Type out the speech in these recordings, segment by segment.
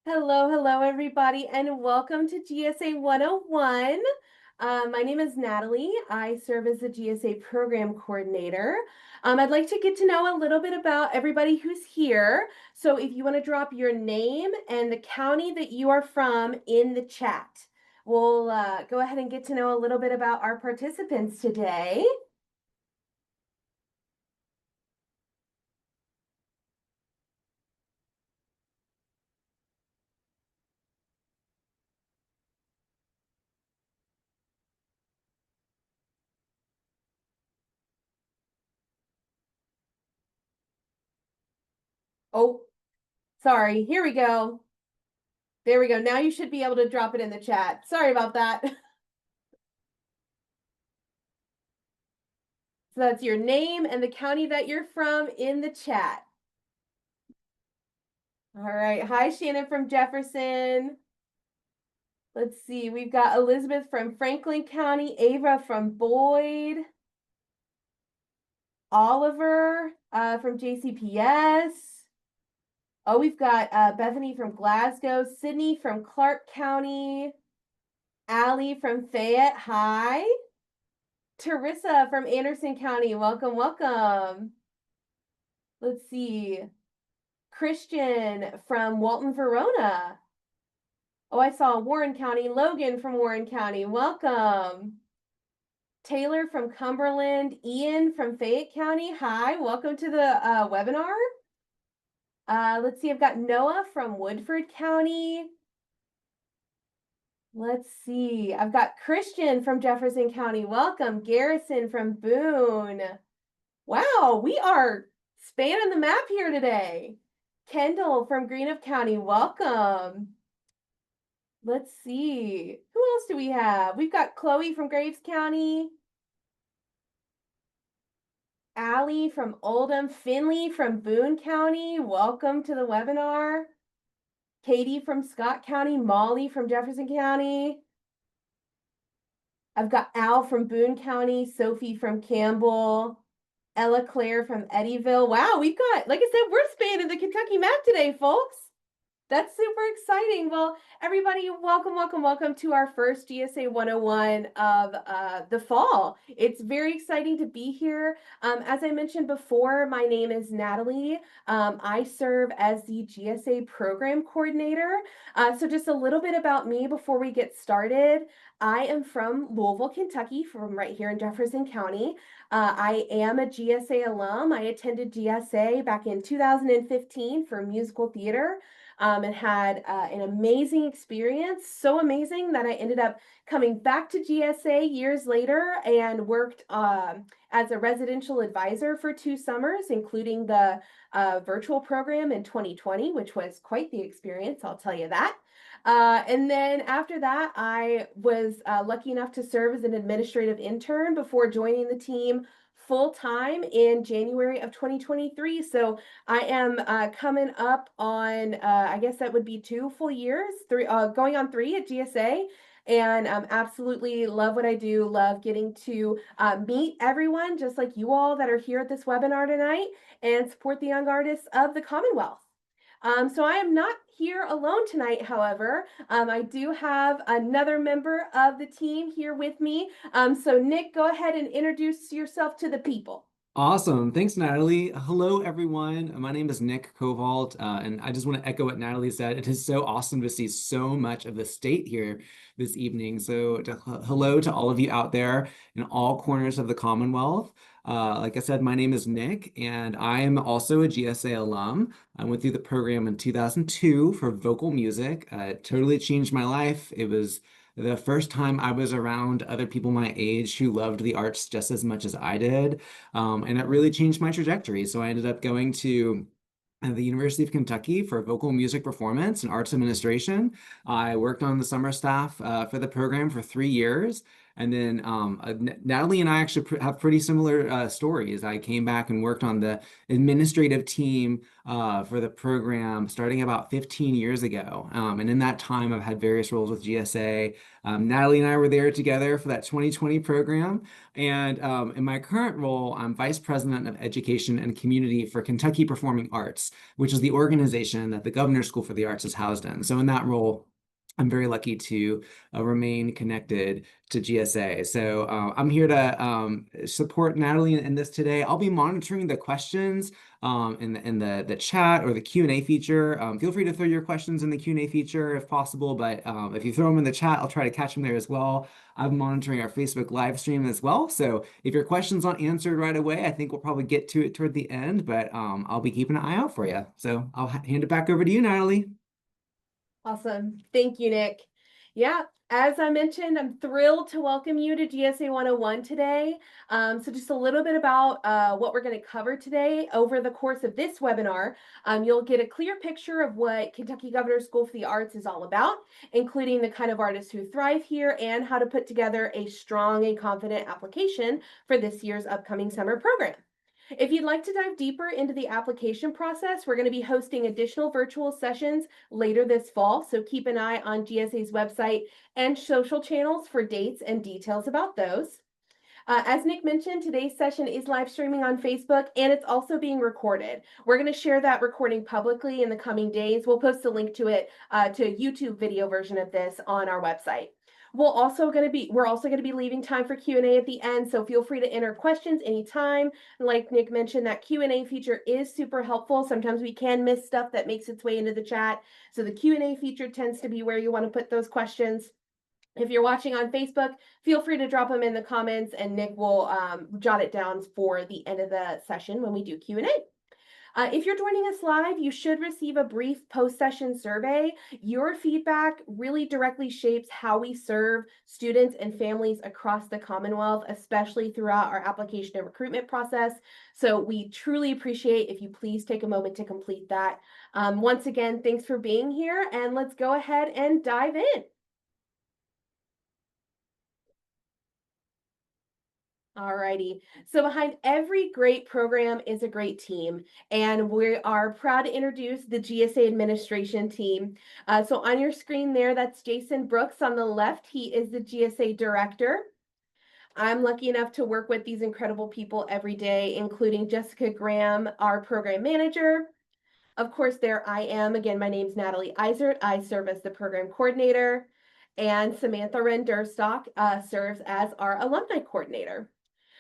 Hello, everybody, and welcome to GSA 101. My name is Natalie. I serve as the GSA Program Coordinator. I'd like to get to know a little bit about everybody who's here. So if you want to drop your name and the county that you are from in the chat, we'll go ahead and get to know a little bit about our participants today. Oh, sorry. Here we go. There we go. Now you should be able to drop it in the chat. Sorry about that. So that's your name and the county that you're from in the chat. All right. Hi, Shannon from Jefferson. Let's see. We've got Elizabeth from Franklin County, Ava from Boyd, Oliver from JCPS. Oh, we've got Bethany from Glasgow, Sydney from Clark County, Allie from Fayette. Hi. Teresa from Anderson County. Welcome, welcome. Let's see. Christian from Walton, Verona. Oh, I saw Warren County. Logan from Warren County. Welcome. Taylor from Cumberland. Ian from Fayette County. Hi, welcome to the webinar. Let's see, I've got Noah from Woodford County. Let's see, I've got Christian from Jefferson County. Welcome. Garrison from Boone. Wow, we are spanning the map here today. Kendall from Greenup County. Welcome. Let's see. Who else do we have? We've got Chloe from Graves County. Allie from Oldham. Finley from Boone County. Welcome to the webinar. Katie from Scott County. Molly from Jefferson County. I've got Al from Boone County. Sophie from Campbell. Ella Claire from Eddyville. Wow, we've got, like I said, we're spanning the Kentucky map today, folks. That's super exciting. Well, everybody, welcome to our first GSA 101 of the fall. It's very exciting to be here. As I mentioned before, my name is Natalie. I serve as the GSA Program Coordinator. So just a little bit about me before we get started. I am from Louisville, Kentucky, from right here in Jefferson County. I am a GSA alum. I attended GSA back in 2015 for musical theater. And had an amazing experience, so amazing that I ended up coming back to GSA years later and worked as a residential advisor for 2 summers, including the virtual program in 2020, which was quite the experience, I'll tell you that. And then after that, I was lucky enough to serve as an administrative intern before joining the team full-time in January of 2023. So I am coming up on, I guess that would be 2 full years, going on 3 at GSA. And absolutely love what I do, love getting to meet everyone just like you all that are here at this webinar tonight and support the young artists of the Commonwealth. So I am not here alone tonight, however. I do have another member of the team here with me. So Nick, go ahead and introduce yourself to the people. Awesome. Thanks, Natalie. Hello, everyone. My name is Nick Kovalt, and I just want to echo what Natalie said. It is so awesome to see so much of the state here this evening. So hello to all of you out there in all corners of the Commonwealth. Like I said, my name is Nick, and I am also a GSA alum. I went through the program in 2002 for vocal music. It totally changed my life. It was the first time I was around other people my age who loved the arts just as much as I did. And it really changed my trajectory. So I ended up going to the University of Kentucky for vocal music performance and arts administration. I worked on the summer staff for the program for 3 years. And then Natalie and I actually have pretty similar stories. I came back and worked on the administrative team for the program starting about 15 years ago. And in that time, I've had various roles with GSA. Natalie and I were there together for that 2020 program. And in my current role, I'm Vice President of Education and Community for Kentucky Performing Arts, which is the organization that the Governor's School for the Arts is housed in. So in that role, I'm very lucky to remain connected to GSA. So I'm here to support Natalie in this today. I'll be monitoring the questions in the chat or the Q&A feature. Feel free to throw your questions in the Q&A feature if possible, but if you throw them in the chat, I'll try to catch them there as well. I'm monitoring our Facebook live stream as well. So if your question's not answered right away, I think we'll probably get to it toward the end, but I'll be keeping an eye out for you. So I'll hand it back over to you, Natalie. Awesome. Thank you, Nick. Yeah, as I mentioned, I'm thrilled to welcome you to GSA 101 today. So just a little bit about what we're going to cover today. Over the course of this webinar, you'll get a clear picture of what Kentucky Governor's School for the Arts is all about, including the kind of artists who thrive here and how to put together a strong and confident application for this year's upcoming summer program. If you'd like to dive deeper into the application process, we're going to be hosting additional virtual sessions later this fall, so keep an eye on GSA's website and social channels for dates and details about those. As Nick mentioned, today's session is live streaming on Facebook and it's also being recorded. We're going to share that recording publicly in the coming days. We'll post a link to it to a YouTube video version of this on our website. We're also going to be leaving time for Q&A at the end, so feel free to enter questions anytime. Like Nick mentioned, that Q&A feature is super helpful. Sometimes we can miss stuff that makes its way into the chat. So the Q&A feature tends to be where you want to put those questions. If you're watching on Facebook, feel free to drop them in the comments and Nick will jot it down for the end of the session when we do Q&A. If you're joining us live, you should receive a brief post-session survey. Your feedback really directly shapes how we serve students and families across the Commonwealth, especially throughout our application and recruitment process. So we truly appreciate if you please take a moment to complete that. Once again, thanks for being here, and let's go ahead and dive in. Alrighty. So behind every great program is a great team, and we are proud to introduce the GSA administration team. So on your screen there, that's Jason Brooks on the left. He is the GSA director. I'm lucky enough to work with these incredible people every day, including Jessica Graham, our program manager. Of course, there I am. Again, my name's Natalie Eisert. I serve as the program coordinator, and Samantha Renderstock serves as our alumni coordinator.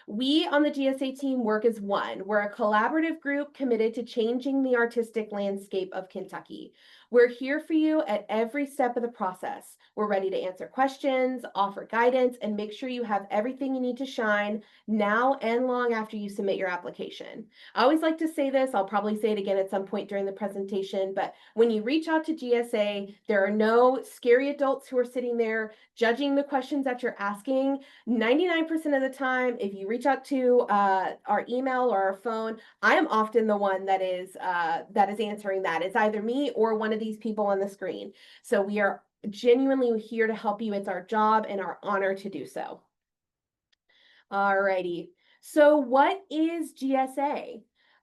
We on the GSA team work as one. We're a collaborative group committed to changing the artistic landscape of Kentucky. We're here for you at every step of the process. We're ready to answer questions, offer guidance, and make sure you have everything you need to shine now and long after you submit your application. I always like to say this, I'll probably say it again at some point during the presentation, but when you reach out to GSA, there are no scary adults who are sitting there judging the questions that you're asking. 99% of the time, if you reach out to our email or our phone, I am often the one that is answering that. It's either me or one of these people on the screen. So we are genuinely here to help you. It's our job and our honor to do so. Alrighty. So what is GSA?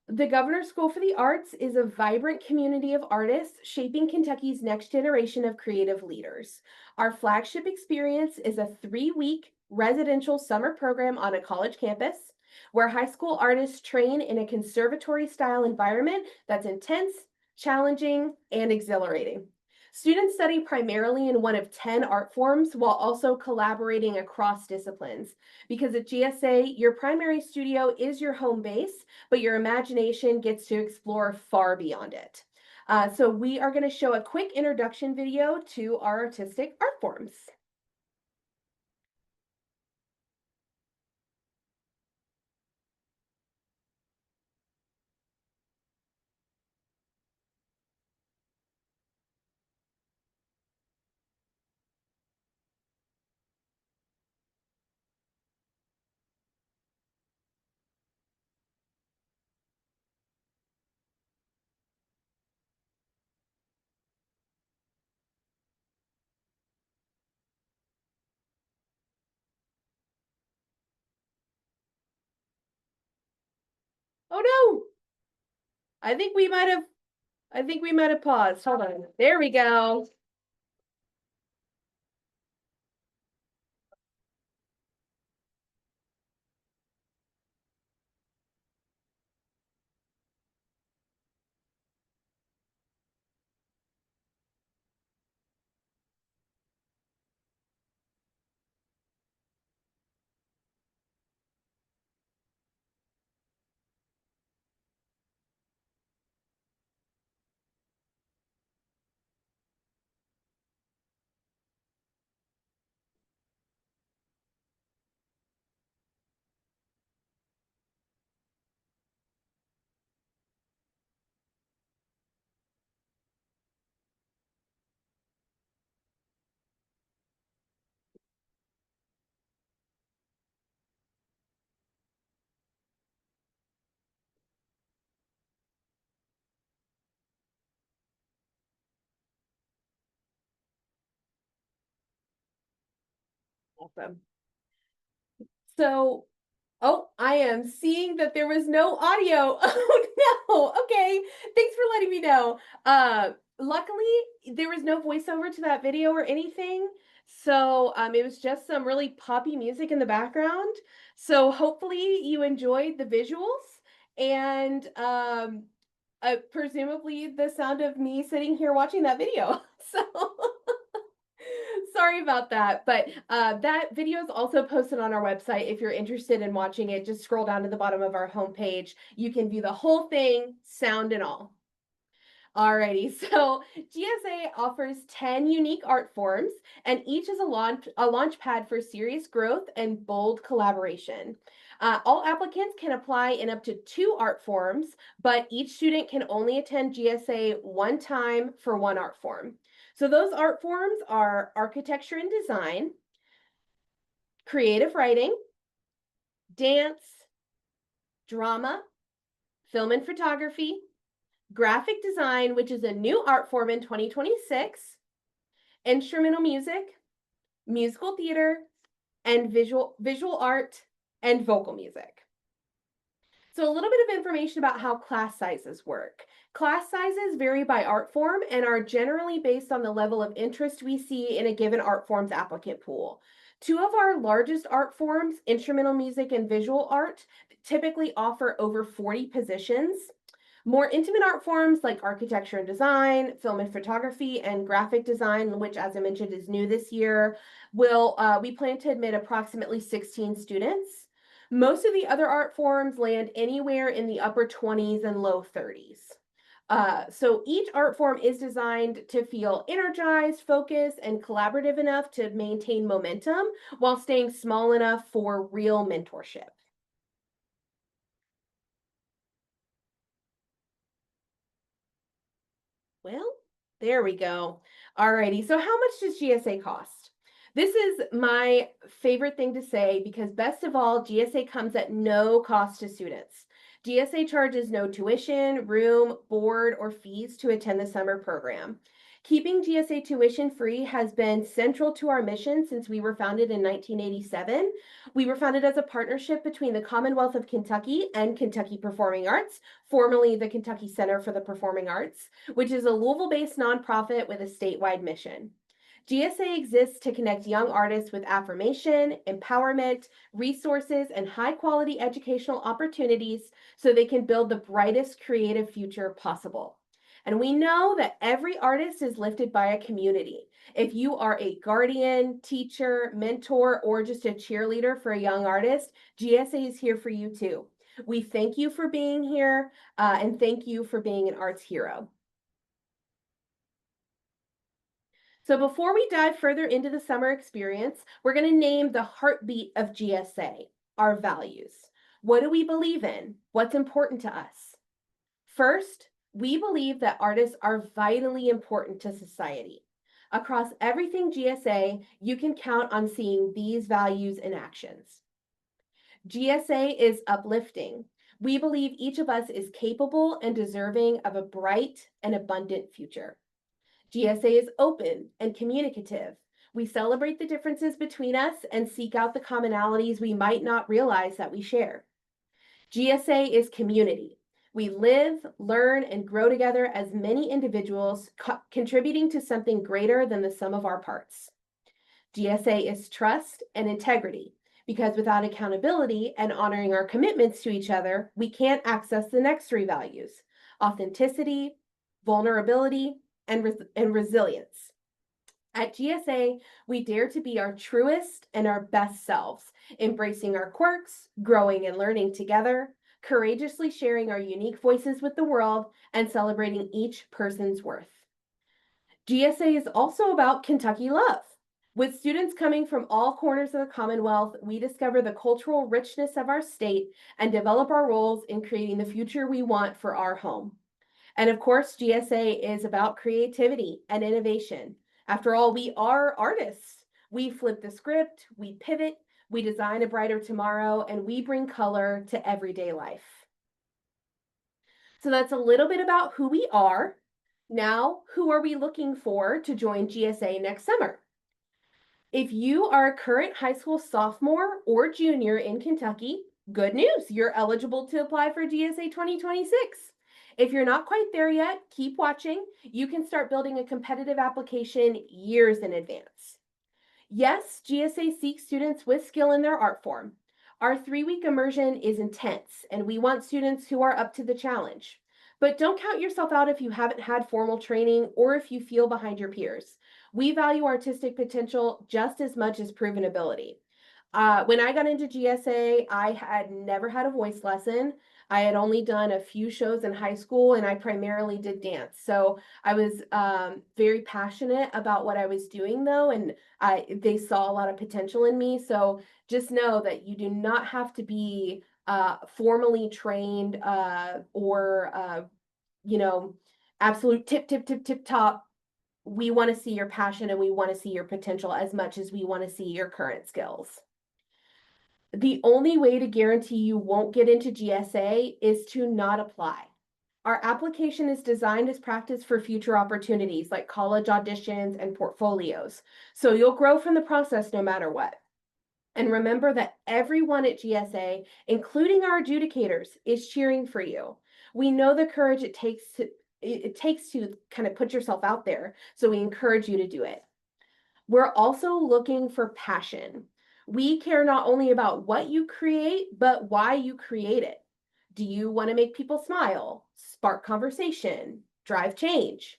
The Governor's School for the Arts is a vibrant community of artists shaping Kentucky's next generation of creative leaders. Our flagship experience is a 3-week residential summer program on a college campus where high school artists train in a conservatory-style environment that's intense, challenging, and exhilarating. Students study primarily in one of 10 art forms while also collaborating across disciplines. Because at GSA, your primary studio is your home base, but your imagination gets to explore far beyond it. So we are going to show a quick introduction video to our artistic art forms. Oh no, I think we might have, I think we might have paused. Hold on. There we go. Awesome. So, oh, I am seeing that there was no audio. Oh no. Okay. Thanks for letting me know. Luckily there was no voiceover to that video or anything. So, it was just some really poppy music in the background. So hopefully you enjoyed the visuals and presumably the sound of me sitting here watching that video. So sorry about that, but that video is also posted on our website. If you're interested in watching it, just scroll down to the bottom of our homepage. You can view the whole thing, sound and all. Alrighty, so GSA offers 10 unique art forms, and each is a launch pad for serious growth and bold collaboration. All applicants can apply in up to 2 art forms, but each student can only attend GSA one time for one art form. So those art forms are architecture and design, creative writing, dance, drama, film and photography, graphic design, which is a new art form in 2026, instrumental music, musical theater, and visual art and vocal music. So a little bit of information about how class sizes work. Class sizes vary by art form and are generally based on the level of interest we see in a given art form's applicant pool. 2 of our largest art forms, instrumental music and visual art, typically offer over 40 positions. More intimate art forms like architecture and design, film and photography, and graphic design, which, as I mentioned, is new this year, we plan to admit approximately 16 students. Most of the other art forms land anywhere in the upper 20s and low 30s. So each art form is designed to feel energized, focused, and collaborative enough to maintain momentum while staying small enough for real mentorship. Well, there we go. Alrighty, so how much does GSA cost? This is my favorite thing to say because best of all, GSA comes at no cost to students. GSA charges no tuition, room, board, or fees to attend the summer program. Keeping GSA tuition free has been central to our mission since we were founded in 1987. We were founded as a partnership between the Commonwealth of Kentucky and Kentucky Performing Arts, formerly the Kentucky Center for the Performing Arts, which is a Louisville-based nonprofit with a statewide mission. GSA exists to connect young artists with affirmation, empowerment, resources, and high-quality educational opportunities so they can build the brightest creative future possible. And we know that every artist is lifted by a community. If you are a guardian, teacher, mentor, or just a cheerleader for a young artist, GSA is here for you too. We thank you for being here and thank you for being an arts hero. So before we dive further into the summer experience, we're going to name the heartbeat of GSA, our values. What do we believe in? What's important to us? First, we believe that artists are vitally important to society. Across everything GSA, you can count on seeing these values in actions. GSA is uplifting. We believe each of us is capable and deserving of a bright and abundant future. GSA is open and communicative. We celebrate the differences between us and seek out the commonalities we might not realize that we share. GSA is community. We live, learn, and grow together as many individuals contributing to something greater than the sum of our parts. GSA is trust and integrity, because without accountability and honoring our commitments to each other, we can't access the next three values: authenticity, vulnerability, and resilience. At GSA, we dare to be our truest and our best selves, embracing our quirks, growing and learning together, courageously sharing our unique voices with the world, and celebrating each person's worth. GSA is also about Kentucky love. With students coming from all corners of the Commonwealth, we discover the cultural richness of our state and develop our roles in creating the future we want for our home. And of course, GSA is about creativity and innovation. After all, we are artists. We flip the script, we pivot, we design a brighter tomorrow, and we bring color to everyday life. So that's a little bit about who we are. Now, who are we looking for to join GSA next summer? If you are a current high school sophomore or junior in Kentucky, good news, you're eligible to apply for GSA 2026. If you're not quite there yet, keep watching. You can start building a competitive application years in advance. Yes, GSA seeks students with skill in their art form. Our 3-week immersion is intense, and we want students who are up to the challenge. But don't count yourself out if you haven't had formal training or if you feel behind your peers. We value artistic potential just as much as proven ability. When I got into GSA, I had never had a voice lesson. I had only done a few shows in high school, and I primarily did dance. So I was very passionate about what I was doing, though, and they saw a lot of potential in me. So just know that you do not have to be formally trained or absolute tip top. We want to see your passion and we want to see your potential as much as we want to see your current skills. The only way to guarantee you won't get into GSA is to not apply. Our application is designed as practice for future opportunities like college auditions and portfolios. So you'll grow from the process no matter what. And remember that everyone at GSA, including our adjudicators, is cheering for you. We know the courage it takes to kind of put yourself out there, so we encourage you to do it. We're also looking for passion. We care not only about what you create, but why you create it. Do you want to make people smile, spark conversation, drive change?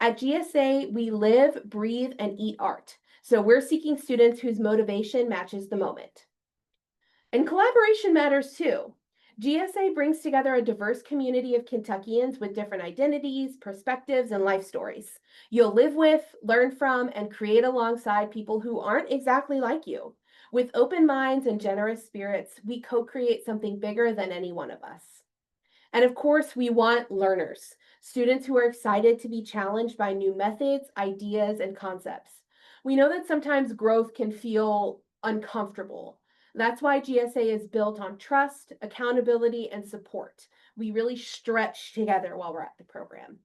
At GSA, we live, breathe, and eat art. So we're seeking students whose motivation matches the moment. And collaboration matters too. GSA brings together a diverse community of Kentuckians with different identities, perspectives, and life stories. You'll live with, learn from, and create alongside people who aren't exactly like you. With open minds and generous spirits, we co-create something bigger than any one of us. And of course, we want learners, students who are excited to be challenged by new methods, ideas, and concepts. We know that sometimes growth can feel uncomfortable. That's why GSA is built on trust, accountability, and support. We really stretch together while we're at the program.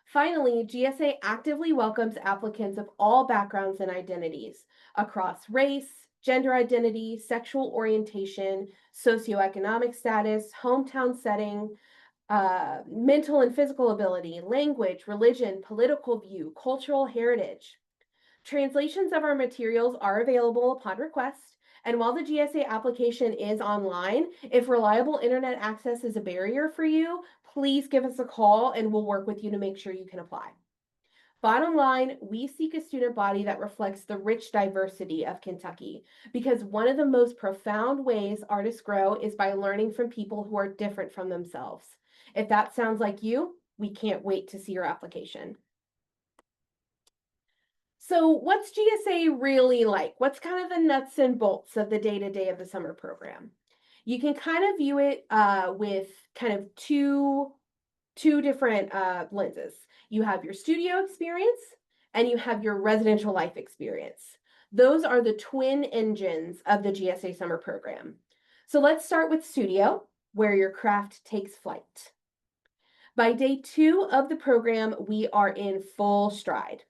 Finally, GSA actively welcomes applicants of all backgrounds and identities across race, gender identity, sexual orientation, socioeconomic status, hometown setting, mental and physical ability, language, religion, political view, cultural heritage. Translations of our materials are available upon request. And while the GSA application is online, if reliable internet access is a barrier for you, please give us a call and we'll work with you to make sure you can apply. Bottom line, we seek a student body that reflects the rich diversity of Kentucky, because one of the most profound ways artists grow is by learning from people who are different from themselves. If that sounds like you, we can't wait to see your application. So what's GSA really like? What's kind of the nuts and bolts of the day-to-day of the summer program? You can kind of view it with kind of two different lenses. You have your studio experience and you have your residential life experience. Those are the twin engines of the GSA Summer Program. So let's start with studio, where your craft takes flight. By day 2 of the program, we are in full stride.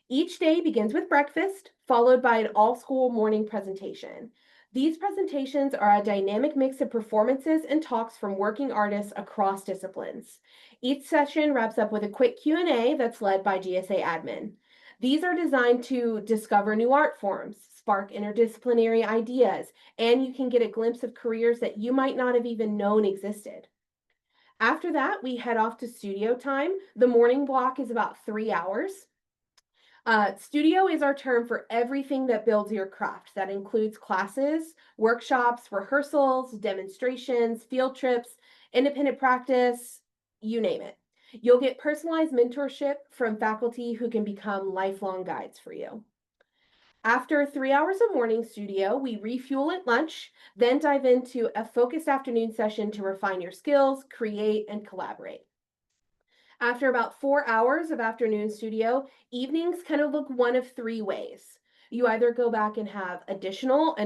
Each day begins with breakfast, followed by an all-school morning presentation. These presentations are a dynamic mix of performances and talks from working artists across disciplines. Each session wraps up with a quick Q&A that's led by GSA admin. These are designed to discover new art forms, spark interdisciplinary ideas, and you can get a glimpse of careers that you might not have even known existed. After that, we head off to studio time. The morning block is about 3 hours. Studio is our term for everything that builds your craft. That includes classes, workshops, rehearsals, demonstrations, field trips, independent practice, you name it. You'll get personalized mentorship from faculty who can become lifelong guides for you. After 3 hours of morning studio, we refuel at lunch, then dive into a focused afternoon session to refine your skills, create, and collaborate. After about 4 hours of afternoon studio, evenings kind of look one of three ways. You either go back and have an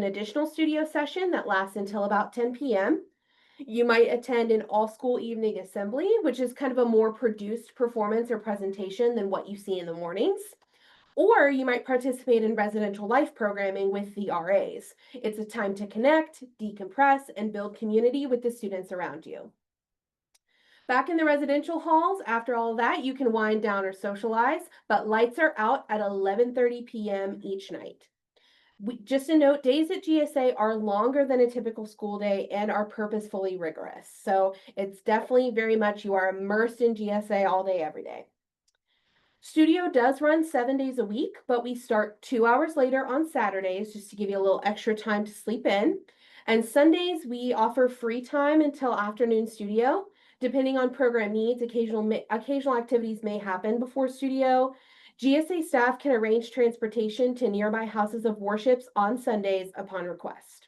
additional studio session that lasts until about 10 p.m. You might attend an all-school evening assembly, which is kind of a more produced performance or presentation than what you see in the mornings. Or you might participate in residential life programming with the RAs. It's a time to connect, decompress, and build community with the students around you. Back in the residential halls, after all that, you can wind down or socialize, but lights are out at 11:30 p.m. each night. Just a note, days at GSA are longer than a typical school day and are purposefully rigorous. So it's definitely very much you are immersed in GSA all day, every day. Studio does run 7 days a week, but we start 2 hours later on Saturdays just to give you a little extra time to sleep in. And Sundays, we offer free time until afternoon studio. Depending on program needs, occasional activities may happen before studio. GSA staff can arrange transportation to nearby houses of worships on Sundays upon request.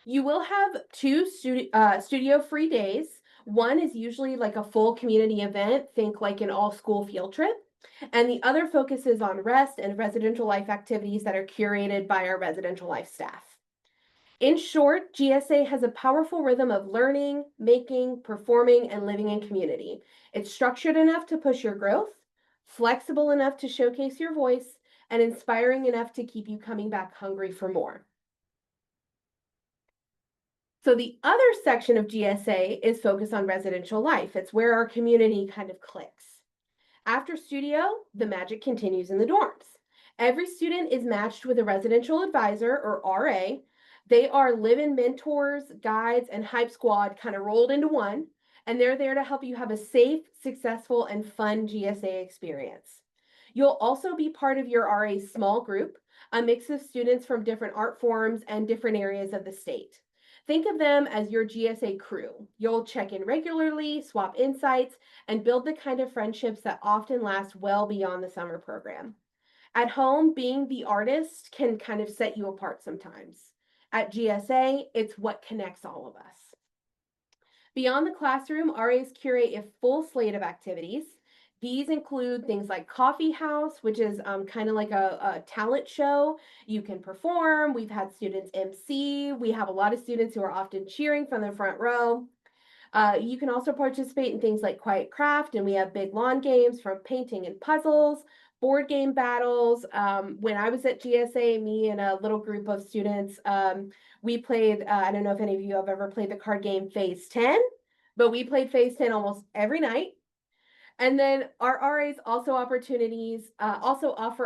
You will have two studio free days. One is usually like a full community event, think like an all school field trip. And the other focuses on rest and residential life activities that are curated by our residential life staff. In short, GSA has a powerful rhythm of learning, making, performing, and living in community. It's structured enough to push your growth, flexible enough to showcase your voice, and inspiring enough to keep you coming back hungry for more. So the other section of GSA is focused on residential life. It's where our community kind of clicks. After studio, the magic continues in the dorms. Every student is matched with a residential advisor or RA. They are live-in mentors, guides, and hype squad kind of rolled into one, and they're there to help you have a safe, successful, and fun GSA experience. You'll also be part of your RA's small group, a mix of students from different art forms and different areas of the state. Think of them as your GSA crew. You'll check in regularly, swap insights, and build the kind of friendships that often last well beyond the summer program. At home, being the artist can kind of set you apart sometimes. At GSA, it's what connects all of us. Beyond the classroom, RAs curate a full slate of activities. These include things like Coffee House, which is kind of like a talent show. You can perform. We've had students MC. We have a lot of students who are often cheering from the front row. You can also participate in things like Quiet Craft, and we have big lawn games from painting and puzzles, board game battles. When I was at GSA, me and a little group of students, we played, I don't know if any of you have ever played the card game Phase 10, but we played Phase 10 almost every night. And then our RAs also offer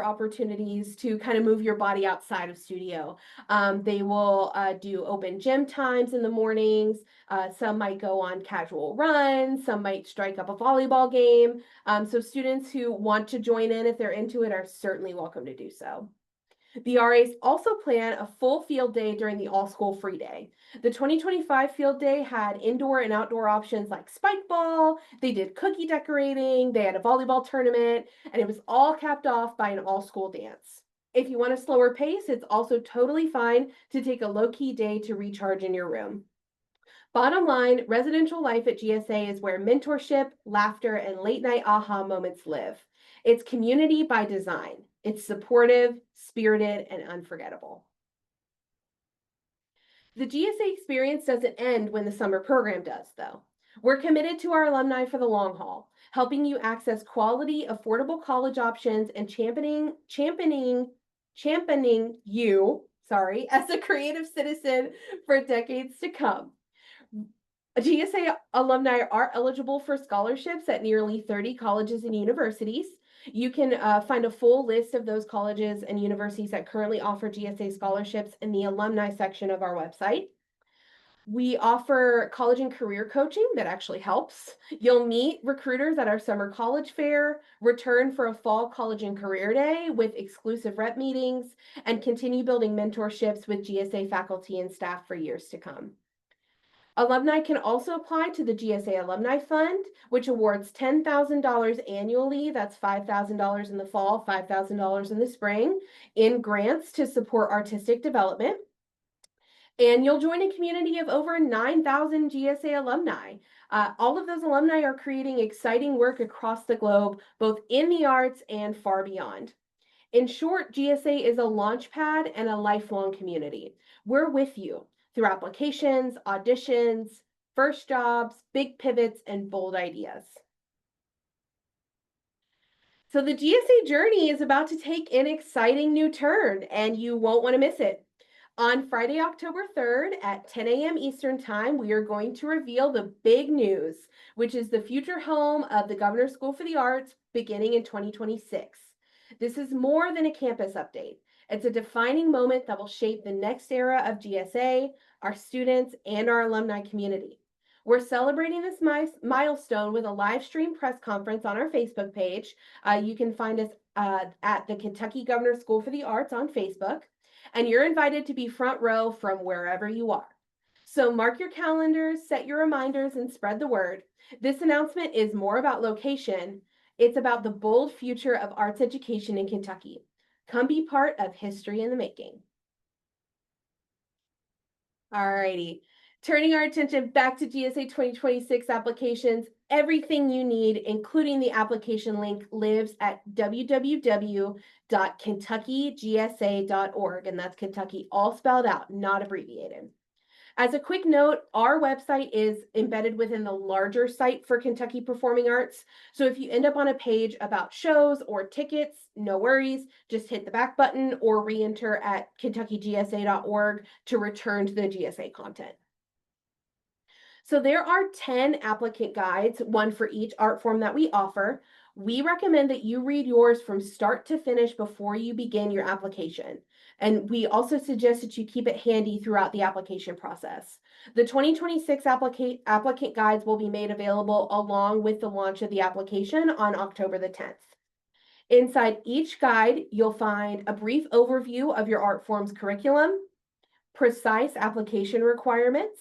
opportunities to kind of move your body outside of studio. They will do open gym times in the mornings. Some might go on casual runs. Some might strike up a volleyball game. So students who want to join in, if they're into it, are certainly welcome to do so. The RAs also plan a full field day during the all-school free day. The 2025 field day had indoor and outdoor options like spike ball, they did cookie decorating, they had a volleyball tournament, and it was all capped off by an all-school dance. If you want a slower pace, it's also totally fine to take a low-key day to recharge in your room. Bottom line, residential life at GSA is where mentorship, laughter, and late-night aha moments live. It's community by design. It's supportive, spirited, and unforgettable. The GSA experience doesn't end when the summer program does, though. We're committed to our alumni for the long haul, helping you access quality, affordable college options and championing you, as a creative citizen for decades to come. GSA alumni are eligible for scholarships at nearly 30 colleges and universities. You can find a full list of those colleges and universities that currently offer GSA scholarships in the alumni section of our website. We offer college and career coaching that actually helps. You'll meet recruiters at our summer college fair, return for a fall college and career day with exclusive rep meetings, and continue building mentorships with GSA faculty and staff for years to come. Alumni can also apply to the GSA Alumni Fund, which awards $10,000 annually. That's $5,000 in the fall, $5,000 in the spring, in grants to support artistic development. And you'll join a community of over 9,000 GSA alumni. All of those alumni are creating exciting work across the globe, both in the arts and far beyond. In short, GSA is a launch pad and a lifelong community. We're with you through applications, auditions, first jobs, big pivots, and bold ideas. So the GSA journey is about to take an exciting new turn, and you won't want to miss it. On Friday, October 3rd at 10 a.m. Eastern Time, we are going to reveal the big news, which is the future home of the Governor's School for the Arts beginning in 2026. This is more than a campus update. It's a defining moment that will shape the next era of GSA, our students, and our alumni community. We're celebrating this milestone with a live stream press conference on our Facebook page. You can find us at the Kentucky Governor's School for the Arts on Facebook, and you're invited to be front row from wherever you are. So mark your calendars, set your reminders, and spread the word. This announcement is more about location. It's about the bold future of arts education in Kentucky. Come be part of history in the making. All righty. Turning our attention back to GSA 2026 applications, everything you need, including the application link, lives at www.kentuckygsa.org. And that's Kentucky all spelled out, not abbreviated. As a quick note, our website is embedded within the larger site for Kentucky Performing Arts. So if you end up on a page about shows or tickets, no worries, just hit the back button or re-enter at kentuckygsa.org to return to the GSA content. So there are 10 applicant guides, one for each art form that we offer. We recommend that you read yours from start to finish before you begin your application. And we also suggest that you keep it handy throughout the application process. The 2026 applicant guides will be made available along with the launch of the application on October the 10th. Inside each guide, you'll find a brief overview of your art form's curriculum, precise application requirements,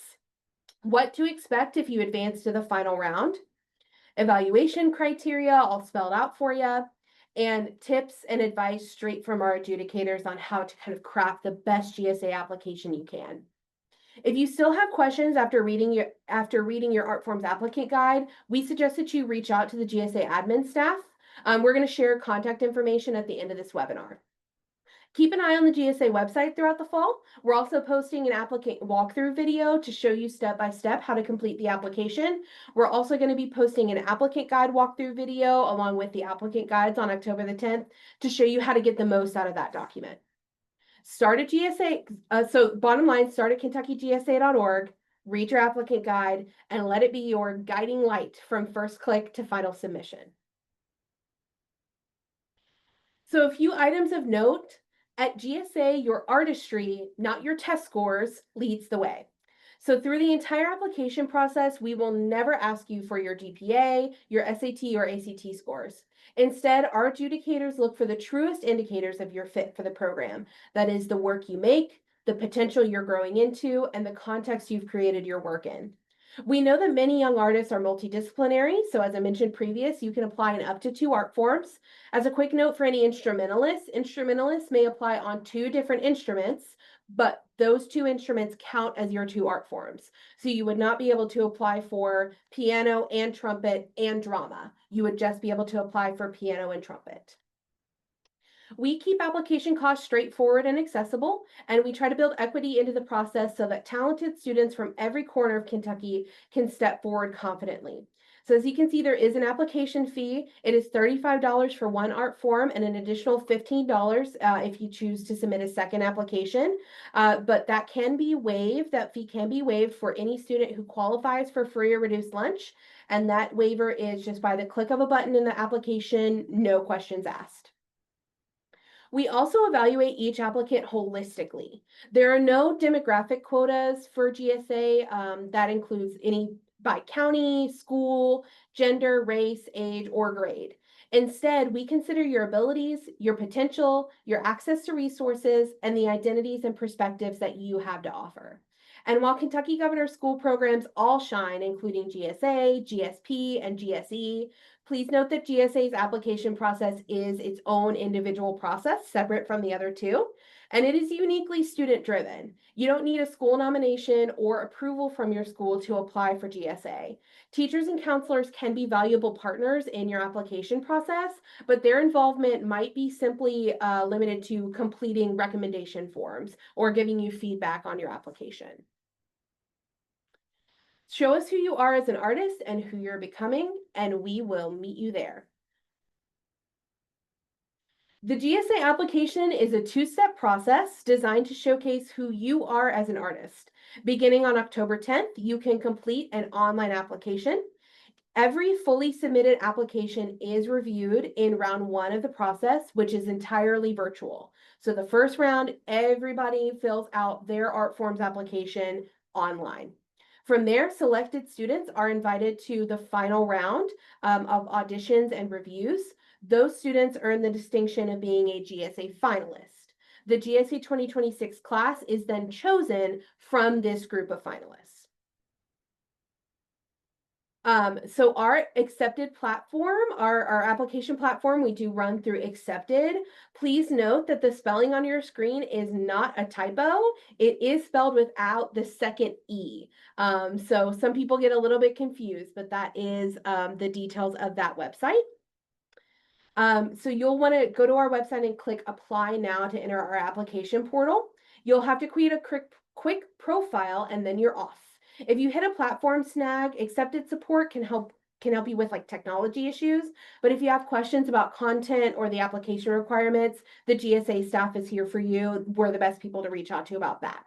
what to expect if you advance to the final round, evaluation criteria all spelled out for you, and tips and advice straight from our adjudicators on how to kind of craft the best GSA application you can. If you still have questions after reading your art form's applicant guide, we suggest that you reach out to the GSA admin staff. We're going to share contact information at the end of this webinar. Keep an eye on the GSA website throughout the fall. We're also posting an applicant walkthrough video to show you step-by-step how to complete the application. We're also going to be posting an applicant guide walkthrough video along with the applicant guides on October the 10th to show you how to get the most out of that document. Start at GSA. So bottom line, start at kentuckygsa.org, read your applicant guide, and let it be your guiding light from first click to final submission. So a few items of note. At GSA, your artistry, not your test scores, leads the way. So through the entire application process, we will never ask you for your GPA, your SAT, or ACT scores. Instead, our adjudicators look for the truest indicators of your fit for the program. That is the work you make, the potential you're growing into, and the context you've created your work in. We know that many young artists are multidisciplinary, so as I mentioned previous, you can apply in up to 2 art forms. As a quick note for any instrumentalists may apply on 2 different instruments, but those 2 instruments count as your 2 art forms. So you would not be able to apply for piano and trumpet and drama. You would just be able to apply for piano and trumpet. We keep application costs straightforward and accessible, and we try to build equity into the process so that talented students from every corner of Kentucky can step forward confidently. So as you can see, there is an application fee. It is $35 for one art form and an additional $15 if you choose to submit a second application. But that can be waived. That fee can be waived for any student who qualifies for free or reduced lunch. And that waiver is just by the click of a button in the application, no questions asked. We also evaluate each applicant holistically. There are no demographic quotas for GSA. That includes any by county, school, gender, race, age, or grade. Instead, we consider your abilities, your potential, your access to resources, and the identities and perspectives that you have to offer. And while Kentucky Governor school programs all shine, including GSA, GSP, and GSE, please note that GSA's application process is its own individual process, separate from the other two, and it is uniquely student-driven. You don't need a school nomination or approval from your school to apply for GSA. Teachers and counselors can be valuable partners in your application process, but their involvement might be simply limited to completing recommendation forms or giving you feedback on your application. Show us who you are as an artist and who you're becoming, and we will meet you there. The GSA application is a two-step process designed to showcase who you are as an artist. Beginning on October 10th, you can complete an online application. Every fully submitted application is reviewed in round 1 of the process, which is entirely virtual. So the first round, everybody fills out their art forms application online. From there, selected students are invited to the final round of auditions and reviews. Those students earn the distinction of being a GSA finalist. The GSA 2026 class is then chosen from this group of finalists. So our accepted platform, our application platform, we do run through accepted. Please note that the spelling on your screen is not a typo. It is spelled without the second E. So some people get a little bit confused, but that is the details of that website. So you'll want to go to our website and click apply now to enter our application portal. You'll have to create a quick profile and then you're off. If you hit a platform snag, accepted support can help you with like technology issues. But if you have questions about content or the application requirements, the GSA staff is here for you. We're the best people to reach out to about that.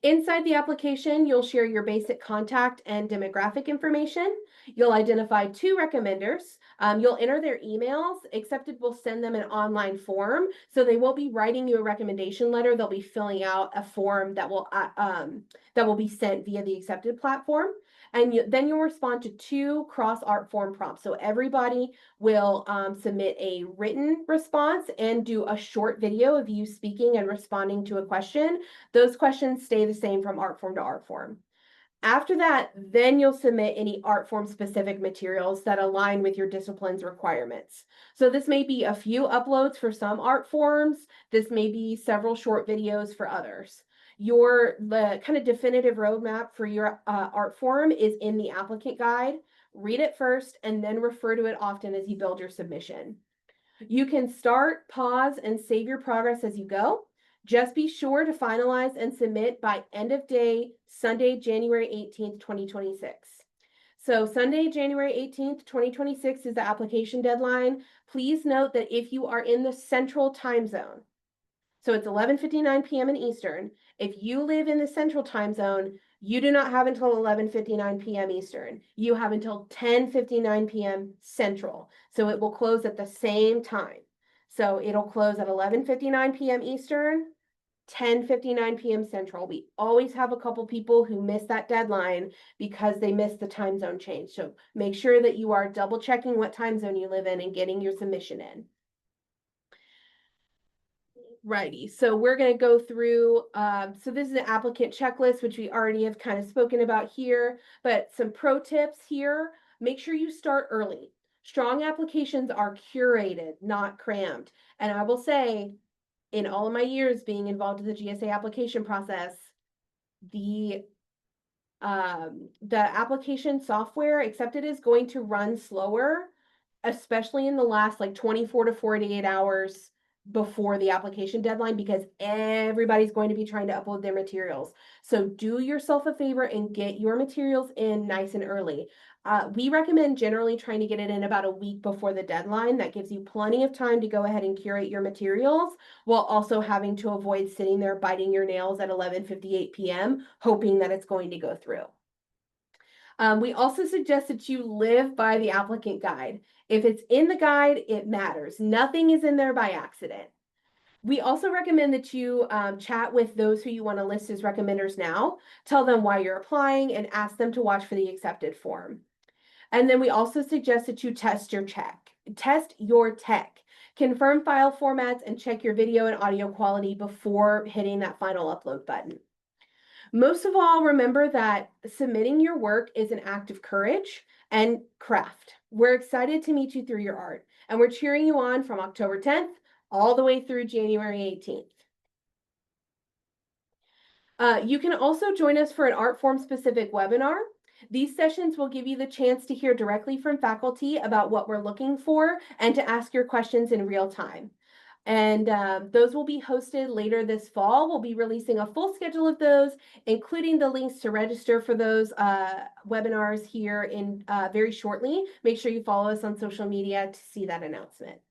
Inside the application, you'll share your basic contact and demographic information. You'll identify 2 recommenders. You'll enter their emails. Accepted will send them an online form. So they won't be writing you a recommendation letter. They'll be filling out a form that will be sent via the accepted platform. And then you'll respond to 2 cross art form prompts. So everybody will submit a written response and do a short video of you speaking and responding to a question. Those questions stay the same from art form to art form. After that, then you'll submit any art form specific materials that align with your discipline's requirements. So this may be a few uploads for some art forms. This may be several short videos for others. The kind of definitive roadmap for your art form is in the applicant guide. Read it first and then refer to it often as you build your submission. You can start, pause, and save your progress as you go. Just be sure to finalize and submit by end of day, Sunday, January 18th, 2026. So Sunday, January 18th, 2026 is the application deadline. Please note that if you are in the central time zone, so it's 11:59 p.m. in Eastern, if you live in the central time zone, you do not have until 11:59 p.m. Eastern. You have until 10:59 p.m. Central. So it will close at the same time. So it'll close at 11:59 p.m. Eastern, 10:59 p.m. Central. We always have a couple people who miss that deadline because they missed the time zone change. So make sure that you are double checking what time zone you live in and getting your submission in. Righty, so we're going to go through, so this is an applicant checklist, which we already have kind of spoken about here, but some pro tips here. Make sure you start early. Strong applications are curated, not crammed. And I will say, in all of my years being involved in the GSA application process, the application software accepted is going to run slower, especially in the last like 24 to 48 hours before the application deadline, because everybody's going to be trying to upload their materials. So do yourself a favor and get your materials in nice and early. We recommend generally trying to get it in about a week before the deadline. That gives you plenty of time to go ahead and curate your materials while also having to avoid sitting there biting your nails at 11:58 p.m., hoping that it's going to go through. We also suggest that you live by the applicant guide. If it's in the guide, it matters. Nothing is in there by accident. We also recommend that you chat with those who you want to list as recommenders now. Tell them why you're applying and ask them to watch for the accepted form. And then we also suggest that you test your tech. Confirm file formats and check your video and audio quality before hitting that final upload button. Most of all, remember that submitting your work is an act of courage and craft. We're excited to meet you through your art, and we're cheering you on from October 10th all the way through January 18th. You can also join us for an art form specific webinar. These sessions will give you the chance to hear directly from faculty about what we're looking for and to ask your questions in real time. And those will be hosted later this fall. We'll be releasing a full schedule of those, including the links to register for those webinars here in very shortly. Make sure you follow us on social media to see that announcement.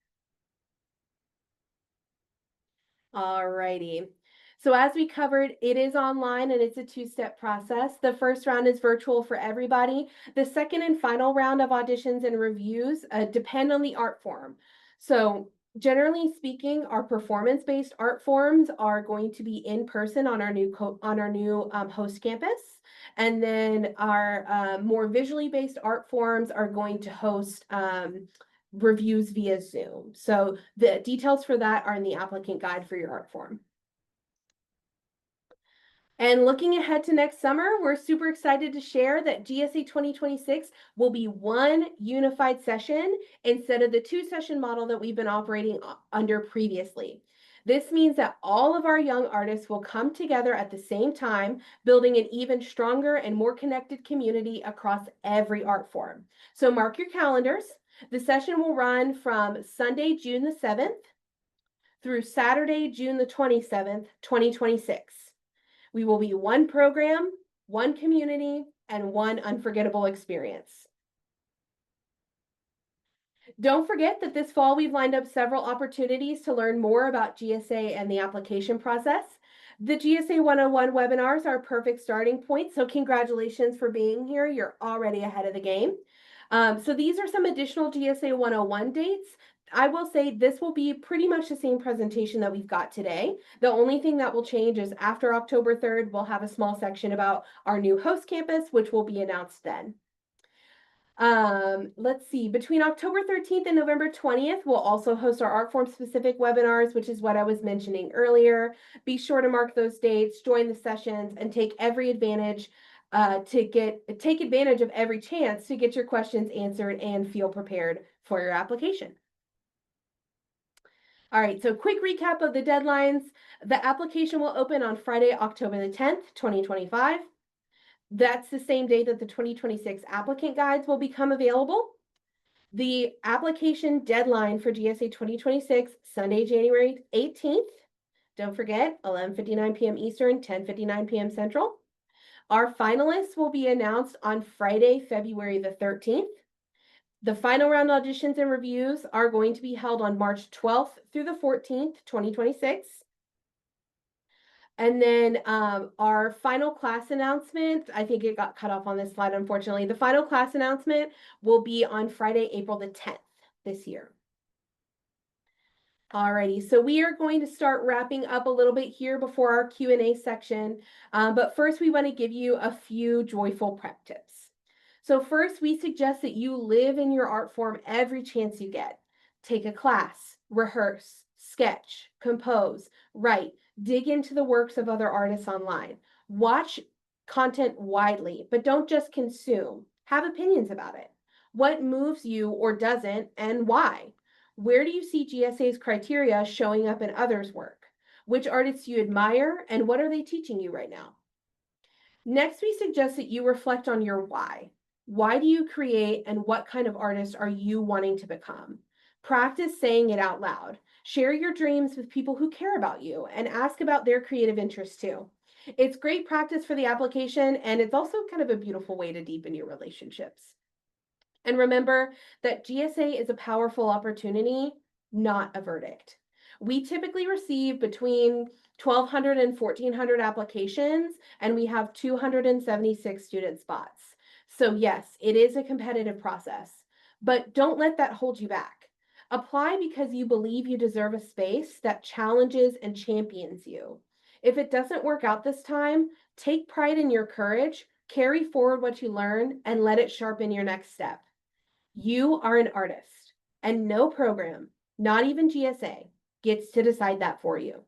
All righty. So as we covered, it is online and it's a two-step process. The first round is virtual for everybody. The second and final round of auditions and reviews depend on the art form. So generally speaking, our performance-based art forms are going to be in person on our new host campus. And then our more visually based art forms are going to host reviews via Zoom. So the details for that are in the applicant guide for your art form. And looking ahead to next summer, we're super excited to share that GSA 2026 will be one unified session instead of the two-session model that we've been operating under previously. This means that all of our young artists will come together at the same time, building an even stronger and more connected community across every art form. So mark your calendars. The session will run from Sunday, June the 7th through Saturday, June the 27th, 2026. We will be one program, one community, and one unforgettable experience. Don't forget that this fall we've lined up several opportunities to learn more about GSA and the application process. The GSA 101 webinars are a perfect starting point, so congratulations for being here. You're already ahead of the game. So these are some additional GSA 101 dates. I will say this will be pretty much the same presentation that we've got today. The only thing that will change is after October 3rd, we'll have a small section about our new host campus, which will be announced then. Let's see, between October 13th and November 20th, we'll also host our art form specific webinars, which is what I was mentioning earlier. Be sure to mark those dates, join the sessions, and take every advantage take advantage of every chance to get your questions answered and feel prepared for your application. All right, so quick recap of the deadlines. The application will open on Friday, October the 10th, 2025. That's the same day that the 2026 applicant guides will become available. The application deadline for GSA 2026, Sunday, January 18th. Don't forget, 11:59 p.m. Eastern, 10:59 p.m. Central. Our finalists will be announced on Friday, February the 13th. The final round auditions and reviews are going to be held on March 12th through the 14th, 2026. And then our final class announcement, I think it got cut off on this slide, unfortunately. The final class announcement will be on Friday, April the 10th this year. Alrighty, so we are going to start wrapping up a little bit here before our Q&A section. But first, we want to give you a few joyful prep tips. So first, we suggest that you live in your art form every chance you get. Take a class, rehearse, sketch, compose, write, dig into the works of other artists online. Watch content widely, but don't just consume. Have opinions about it. What moves you or doesn't, and why? Where do you see GSA's criteria showing up in others' work? Which artists do you admire, and what are they teaching you right now? Next, we suggest that you reflect on your why. Why do you create, and what kind of artist are you wanting to become? Practice saying it out loud. Share your dreams with people who care about you, and ask about their creative interests too. It's great practice for the application, and it's also kind of a beautiful way to deepen your relationships. And remember that GSA is a powerful opportunity, not a verdict. We typically receive between 1,200 and 1,400 applications, and we have 276 student spots. So, yes, it is a competitive process, but don't let that hold you back. Apply because you believe you deserve a space that challenges and champions you. If it doesn't work out this time, take pride in your courage, carry forward what you learn, and let it sharpen your next step. You are an artist, and no program, not even GSA, gets to decide that for you.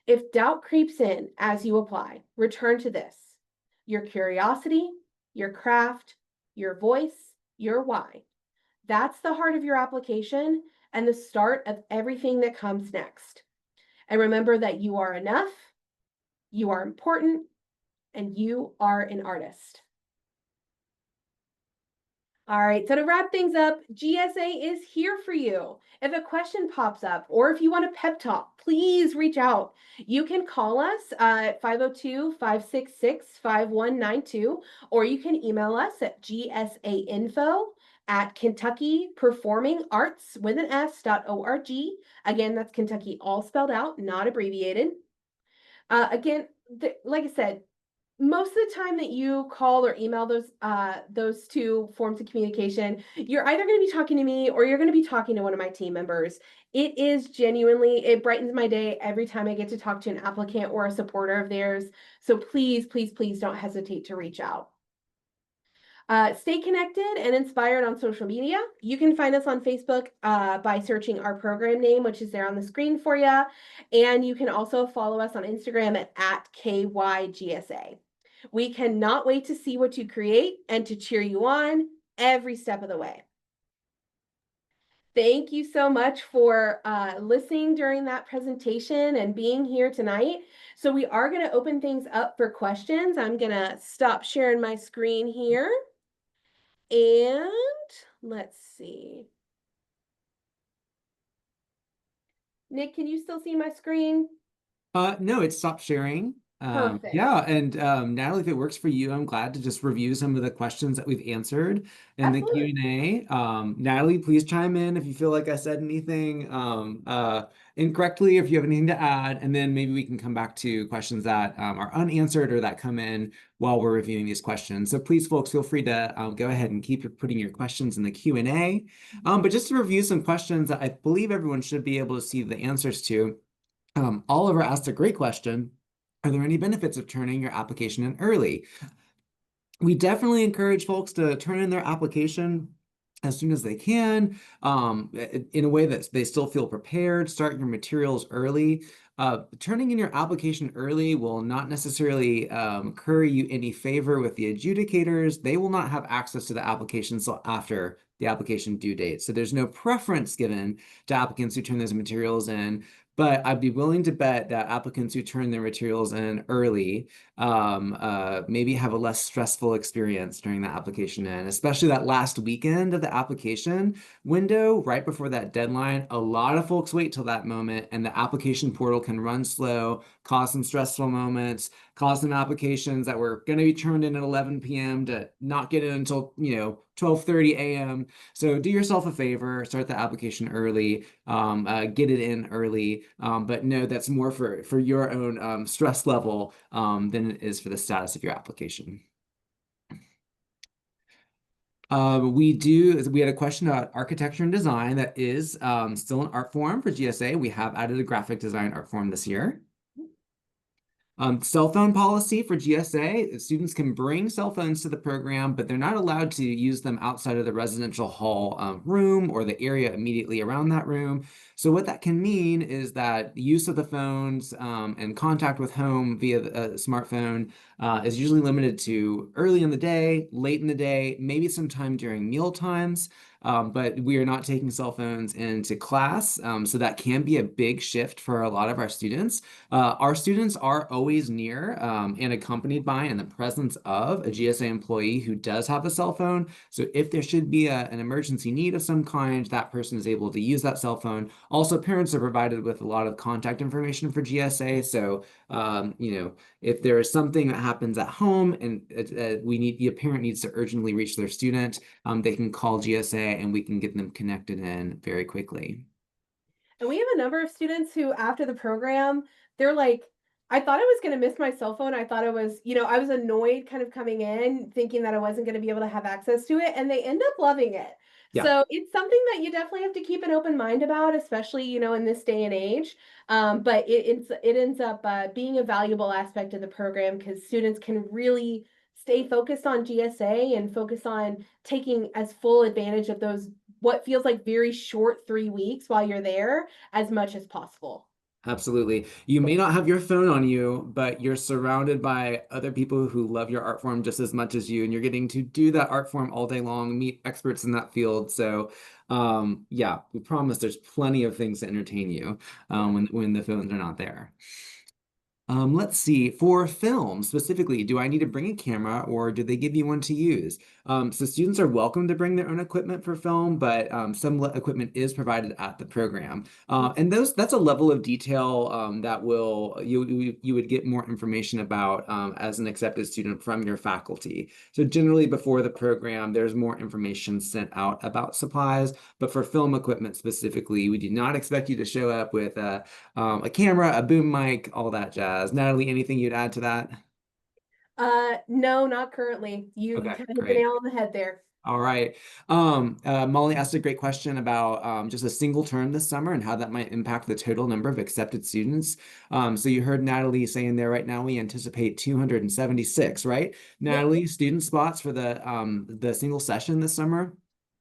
If doubt creeps in as you apply, return to this: your curiosity, your craft, your voice, your why. That's the heart of your application and the start of everything that comes next. And remember that you are enough, you are important, and you are an artist. All right, so to wrap things up, GSA is here for you. If a question pops up or if you want a pep talk, please reach out. You can call us at 502-566-5192, or you can email us at gsainfo@kentuckyperformingarts.org. Again, that's Kentucky all spelled out, not abbreviated. Again, like I said, most of the time that you call or email those two forms of communication, you're either going to be talking to me or you're going to be talking to one of my team members. It is genuinely, it brightens my day every time I get to talk to an applicant or a supporter of theirs. So please, please, please don't hesitate to reach out. Stay connected and inspired on social media. You can find us on Facebook by searching our program name, which is there on the screen for you. And you can also follow us on Instagram at KYGSA. We cannot wait to see what you create and to cheer you on every step of the way. Thank you so much for listening during that presentation and being here tonight. So we are going to open things up for questions. I'm going to stop sharing my screen here. And let's see. Nick, can you still see my screen? No, it stopped sharing. Perfect. Yeah, and Natalie, if it works for you, I'm glad to just review some of the questions that we've answered in the Absolutely. Q&A. Natalie, please chime in if you feel like I said anything incorrectly, if you have anything to add, and then maybe we can come back to questions that are unanswered or that come in while we're reviewing these questions. So please, folks, feel free to go ahead and keep putting your questions in the Q&A. But just to review some questions that I believe everyone should be able to see the answers to. Oliver asked a great question. Are there any benefits of turning your application in early? We definitely encourage folks to turn in their application as soon as they can, in a way that they still feel prepared. Start your materials early. Turning in your application early will not necessarily curry you any favor with the adjudicators. They will not have access to the application until after the application due date. So there's no preference given to applicants who turn those materials in. But I'd be willing to bet that applicants who turn their materials in early maybe have a less stressful experience during the application in, especially that last weekend of the application window, right before that deadline. A lot of folks wait till that moment, and the application portal can run slow, cause some stressful moments, cause some applications that were going to be turned in at 11 p.m. to not get in until, 12:30 a.m. So do yourself a favor, start the application early, get it in early, but no, that's more for your own stress level than it is for the status of your application. We had a question about architecture and design that is still an art form for GSA. We have added a graphic design art form this year. Cell phone policy for GSA, students can bring cell phones to the program, but they're not allowed to use them outside of the residential hall room or the area immediately around that room. So what that can mean is that use of the phones and contact with home via a smartphone is usually limited to early in the day, late in the day, maybe sometime during meal times. but we are not taking cell phones into class. So that can be a big shift for a lot of our students. Our students are always near and accompanied by and in the presence of a GSA employee who does have a cell phone. So if there should be an emergency need of some kind, that person is able to use that cell phone. Also, parents are provided with a lot of contact information for GSA. So, if there is something that happens at home and the parent needs to urgently reach their student, they can call GSA and we can get them connected in very quickly. And we have a number of students who, after the program, they're like, I thought I was going to miss my cell phone. I thought I was, I was annoyed kind of coming in, thinking that I wasn't going to be able to have access to it. And they end up loving it. Yeah. So it's something that you definitely have to keep an open mind about, especially, in this day and age. But it ends up being a valuable aspect of the program because students can really stay focused on GSA and focus on taking as full advantage of those what feels like very short 3 weeks while you're there as much as possible. Absolutely. You may not have your phone on you, but you're surrounded by other people who love your art form just as much as you, and you're getting to do that art form all day long, meet experts in that field. So, yeah, we promise there's plenty of things to entertain you Yeah. when the phones are not there. Let's see, for film specifically, do I need to bring a camera or do they give you one to use? So students are welcome to bring their own equipment for film, but equipment is provided at the program. And that's a level of detail that you would get more information about as an accepted student from your faculty. So generally before the program, there's more information sent out about supplies, but for film equipment specifically, we do not expect you to show up with a camera, a boom mic, all that jazz. Natalie, anything you'd add to that? No, not currently. You Okay, kind of hit the great. nail on the head there. All right. Molly asked a great question about just a single term this summer and how that might impact the total number of accepted students. So you heard Natalie saying there right now we anticipate 276, right? Yep. Natalie, student spots for the single session this summer.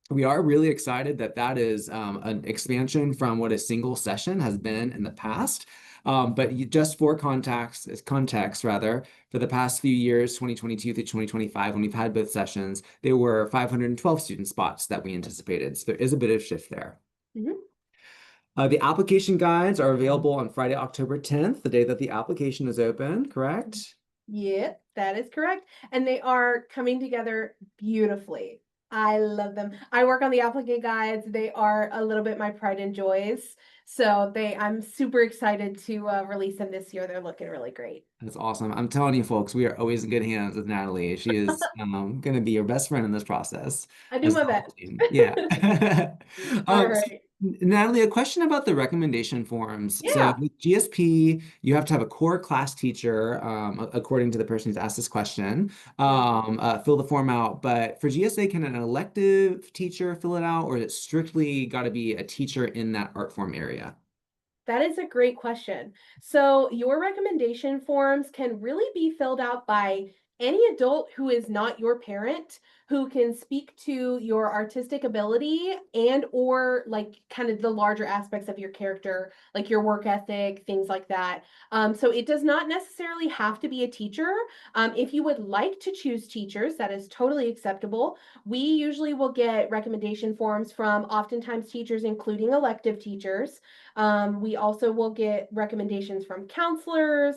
We are really excited that that is an expansion from what a single session has been in the past. But just for context rather, for the past few years, 2022 through 2025, when we've had both sessions, there were 512 student spots that we anticipated. So there is a bit of shift there. Mhm. The application guides are available on Friday, October 10th, the day that the application is open, correct? Yep, that is correct. And they are coming together beautifully. I love them. I work on the applicant guides. They are a little bit my pride and joys. So I'm super excited to release them this year. They're looking really great. That's awesome. I'm telling you, folks, we are always in good hands with Natalie. She is going to be your best friend in this process, I do as my the whole best. team. Yeah. All So, right. Natalie, a question about the recommendation forms. So Yeah. with GSP, you have to have a core class teacher, according to the person who's asked this question, Yep. fill the form out. But for GSA, can an elective teacher fill it out, or is it strictly got to be a teacher in that art form area? That is a great question. So, your recommendation forms can really be filled out by any adult who is not your parent who can speak to your artistic ability and or like kind of the larger aspects of your character, like your work ethic, things like that. So it does not necessarily have to be a teacher. If you would like to choose teachers, that is totally acceptable. We usually will get recommendation forms from oftentimes teachers, including elective teachers. We also will get recommendations from counselors,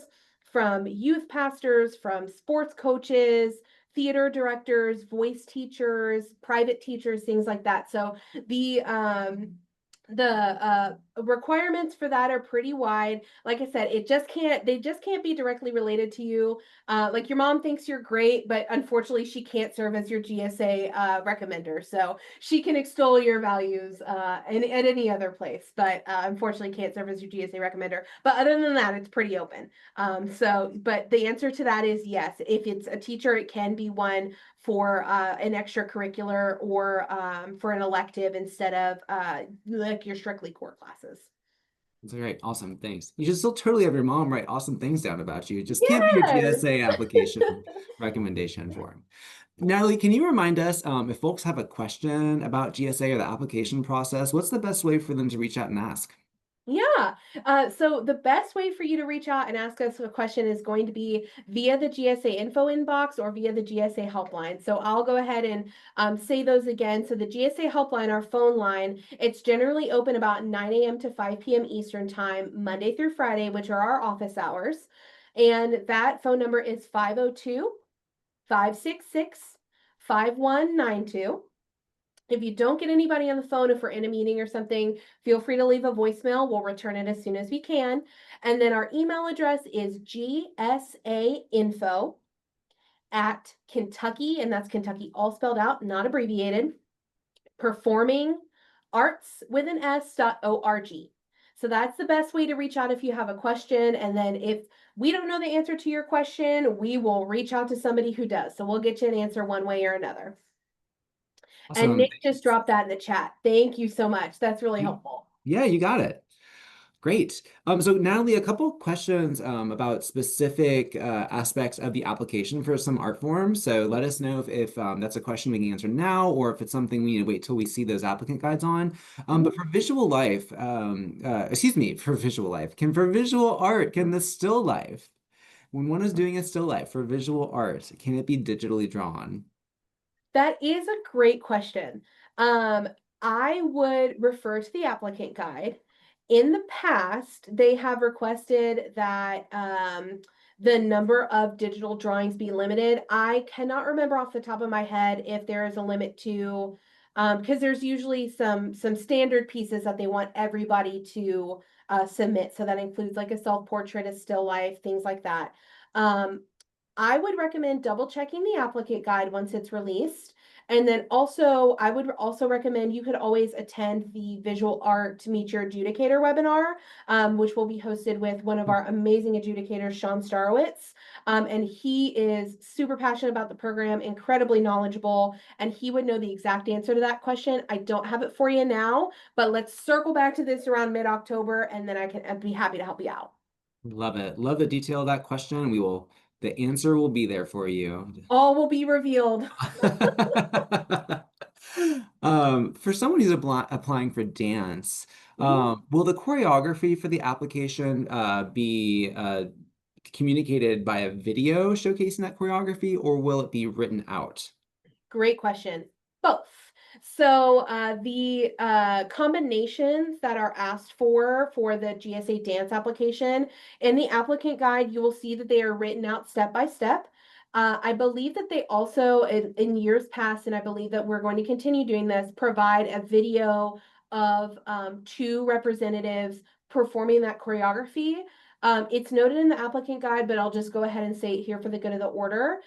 from youth pastors, from sports coaches, theater directors, voice teachers, private teachers, things like that. So the requirements for that are pretty wide. Like I said, they just can't be directly related to you. Like your mom thinks you're great, but unfortunately she can't serve as your GSA recommender. So she can extol your values at any other place, but unfortunately can't serve as your GSA recommender. But other than that, it's pretty open. But the answer to that is yes. If it's a teacher, it can be one for an extracurricular or for an elective instead of like your strictly core classes. That's great. Awesome. Thanks. You should still totally have your mom write awesome things down about you. It just can't be a Yes. GSA application recommendation form. Natalie, can you remind us if folks have a question about GSA or the application process, what's the best way for them to reach out and ask? Yeah. So the best way for you to reach out and ask us a question is going to be via the GSA info inbox or via the GSA helpline. So I'll go ahead and say those again. So the GSA helpline, our phone line, it's generally open about 9 a.m. to 5 p.m. Eastern time, Monday through Friday, which are our office hours. And that phone number is 502 566 5192. If you don't get anybody on the phone, if we're in a meeting or something, feel free to leave a voicemail. We'll return it as soon as we can. And then our email address is gsainfo at Kentucky, and that's Kentucky all spelled out, not abbreviated, performing arts with an s.org. So that's the best way to reach out if you have a question. And then if we don't know the answer to your question, we will reach out to somebody who does. So we'll get you an answer one way or another. And Awesome. Nick just dropped that in the chat. Thank you so much. That's really helpful. Yeah, you got it. Great. So Natalie, a couple questions about specific aspects of the application for some art forms. So let us know if that's a question we can answer now, or if it's something we need to wait till we see those applicant guides on. But for visual life, excuse me, for visual life, for visual art, can the still life, when one is doing a still life for visual art, can it be digitally drawn? That is a great question. Um, I would refer to the applicant guide. In the past, they have requested that the number of digital drawings be limited. I cannot remember off the top of my head if there is a limit to, because there's usually some standard pieces that they want everybody to submit. So that includes like a self-portrait, a still life, things like that. Um, I would recommend double checking the applicant guide once it's released. And then also, I would also recommend you could always attend the Visual Art Meet Your Adjudicator webinar, which will be hosted with one of our amazing adjudicators, Sean Starowitz. And he is super passionate about the program, incredibly knowledgeable, and he would know the exact answer to that question. I don't have it for you now, but let's circle back to this around mid-October, and then I'd be happy to help you out. Love it. Love the detail of that question. The answer will be there for you. All will be revealed. For someone who's applying for dance, will the choreography for the application be communicated by a video showcasing that choreography, or will it be written out? Great question. Both. So the combinations that are asked for the GSA dance application in the applicant guide, you will see that they are written out step by step. I believe that they also, in years past, and I believe that we're going to continue doing this, provide a video of two representatives performing that choreography. It's noted in the applicant guide, but I'll just go ahead and say it here for the good of the order.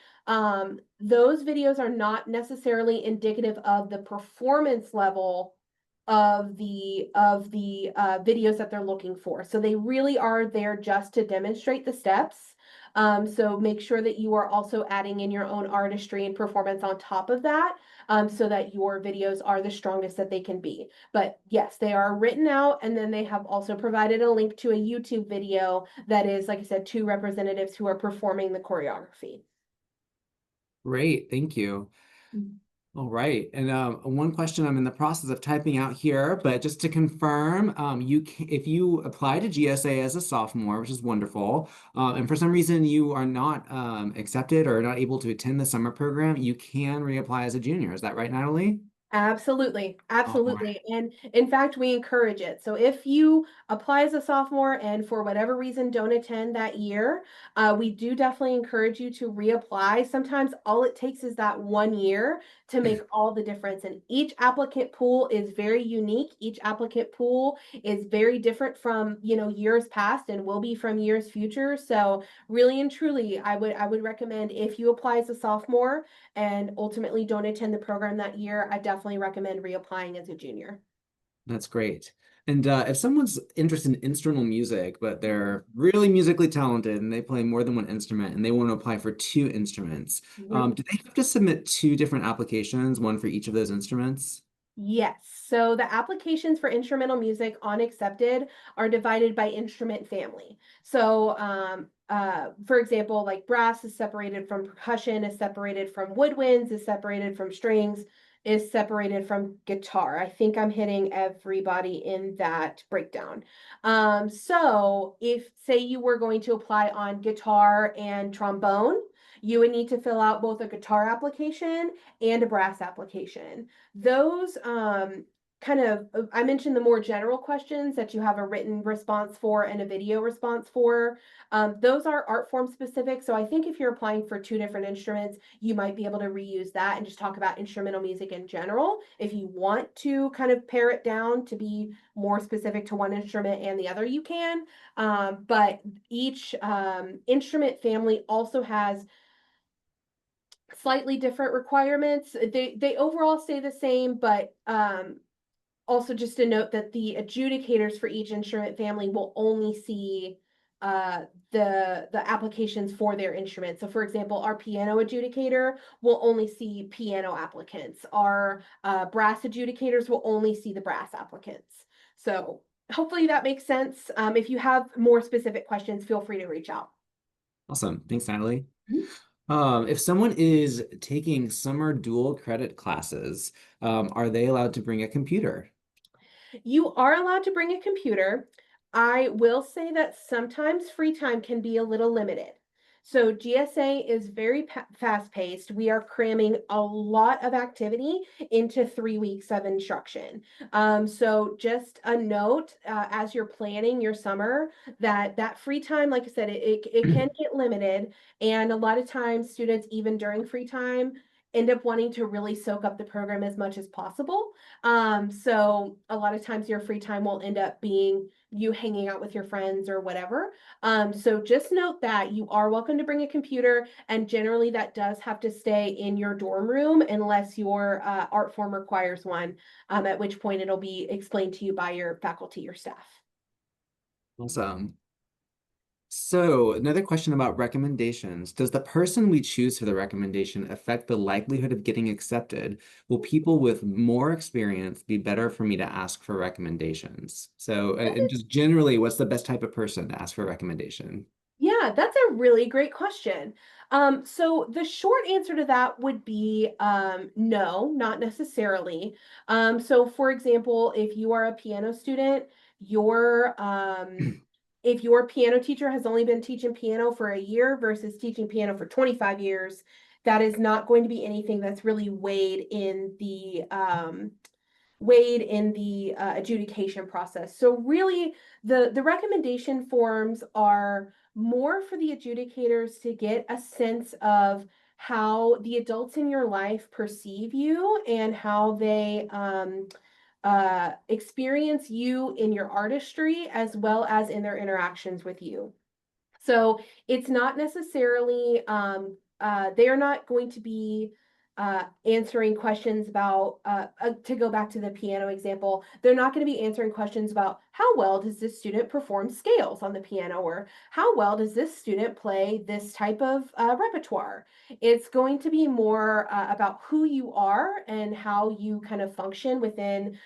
Those videos are not necessarily indicative of the performance level of the videos that they're looking for. So they really are there just to demonstrate the steps. So make sure that you are also adding in your own artistry and performance on top of that, so that your videos are the strongest that they can be. But yes, they are written out, and then they have also provided a link to a YouTube video that is, like I said, two representatives who are performing the choreography. Great, thank you. All right, and one question I'm in the process of typing out here, but just to confirm, if you apply to GSA as a sophomore, which is wonderful, and for some reason you are not accepted or not able to attend the summer program, you can reapply as a junior. Is that right, Natalie? Absolutely, All right. absolutely. And in fact, we encourage it. So if you apply as a sophomore and for whatever reason don't attend that year, we do definitely encourage you to reapply. Sometimes all it takes is that 1 year to make all the difference. And each applicant pool is very unique. Each applicant pool is very different from, years past and will be from years future. So really and truly, I would recommend if you apply as a sophomore and ultimately don't attend the program that year, I definitely recommend reapplying as a junior. That's great. And if someone's interested in instrumental music, but they're really musically talented and they play more than one instrument and they want to apply for two instruments, Mhm. do they have to submit two different applications, one for each of those instruments? Yes. So the applications for instrumental music on accepted are divided by instrument family. So, for example, like brass is separated from percussion, is separated from woodwinds, is separated from strings. is separated from guitar. I think I'm hitting everybody in that breakdown. So if say you were going to apply on guitar and trombone, you would need to fill out both a guitar application and a brass application. Those kind of, I mentioned the more general questions that you have a written response for and a video response for. Those are art form specific. So I think if you're applying for two different instruments, you might be able to reuse that and just talk about instrumental music in general. If you want to kind of pare it down to be more specific to one instrument and the other, you can. But each instrument family also has slightly different requirements. They overall stay the same, but also just to note that the adjudicators for each instrument family will only see the applications for their instrument. So for example, our piano adjudicator will only see piano applicants. Our brass adjudicators will only see the brass applicants. So hopefully that makes sense. If you have more specific questions, feel free to reach out. Awesome. Thanks, Natalie. Mhm. If someone is taking summer dual credit classes, are they allowed to bring a computer? You are allowed to bring a computer. I will say that sometimes free time can be a little limited. So GSA is very fast paced. We are cramming a lot of activity into 3 weeks of instruction. So just a note as you're planning your summer that that free time, like I said, it can get limited. And a lot of times students, even during free time, end up wanting to really soak up the program as much as possible. So a lot of times your free time will end up being you hanging out with your friends or whatever. So just note that you are welcome to bring a computer, and generally that does have to stay in your dorm room unless your art form requires one, at which point it'll be explained to you by your faculty or staff. Awesome. So, another question about recommendations. Does the person we choose for the recommendation affect the likelihood of getting accepted? Will people with more experience be better for me to ask for recommendations? So, and just generally, what's the best type of person to ask for a recommendation? Yeah, that's a really great question. So the short answer to that would be no, not necessarily. So for example, if you are a piano student, your if your piano teacher has only been teaching piano for a year versus teaching piano for 25 years, that is not going to be anything that's really weighed in the adjudication process. So really, the recommendation forms are more for the adjudicators to get a sense of how the adults in your life perceive you and how they experience you in your artistry as well as in their interactions with you. So it's not necessarily, they are not going to be answering questions about, to go back to the piano example, they're not going to be answering questions about how well does this student perform scales on the piano, or how well does this student play this type of repertoire. It's going to be more about who you are and how you kind of function within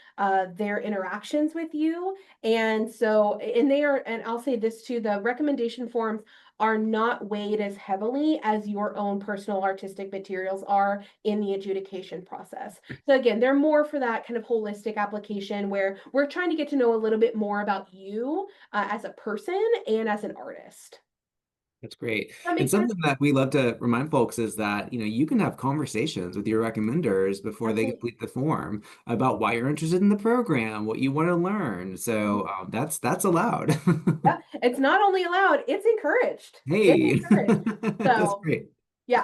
their interactions with you. And so, and they are, and I'll say this too, the recommendation forms are not weighed as heavily as your own personal artistic materials are in the adjudication process. So again, they're more for that kind of holistic application where we're trying to get to know a little bit more about you as a person and as an artist. That's great. That And makes sense? something that we love to remind folks is that, you can have conversations with your recommenders before they Absolutely. complete the form about why you're interested in the program, what you want to learn. So that's allowed. Yeah, it's not only allowed, it's encouraged. It's Hey, encouraged. that's So great. yeah.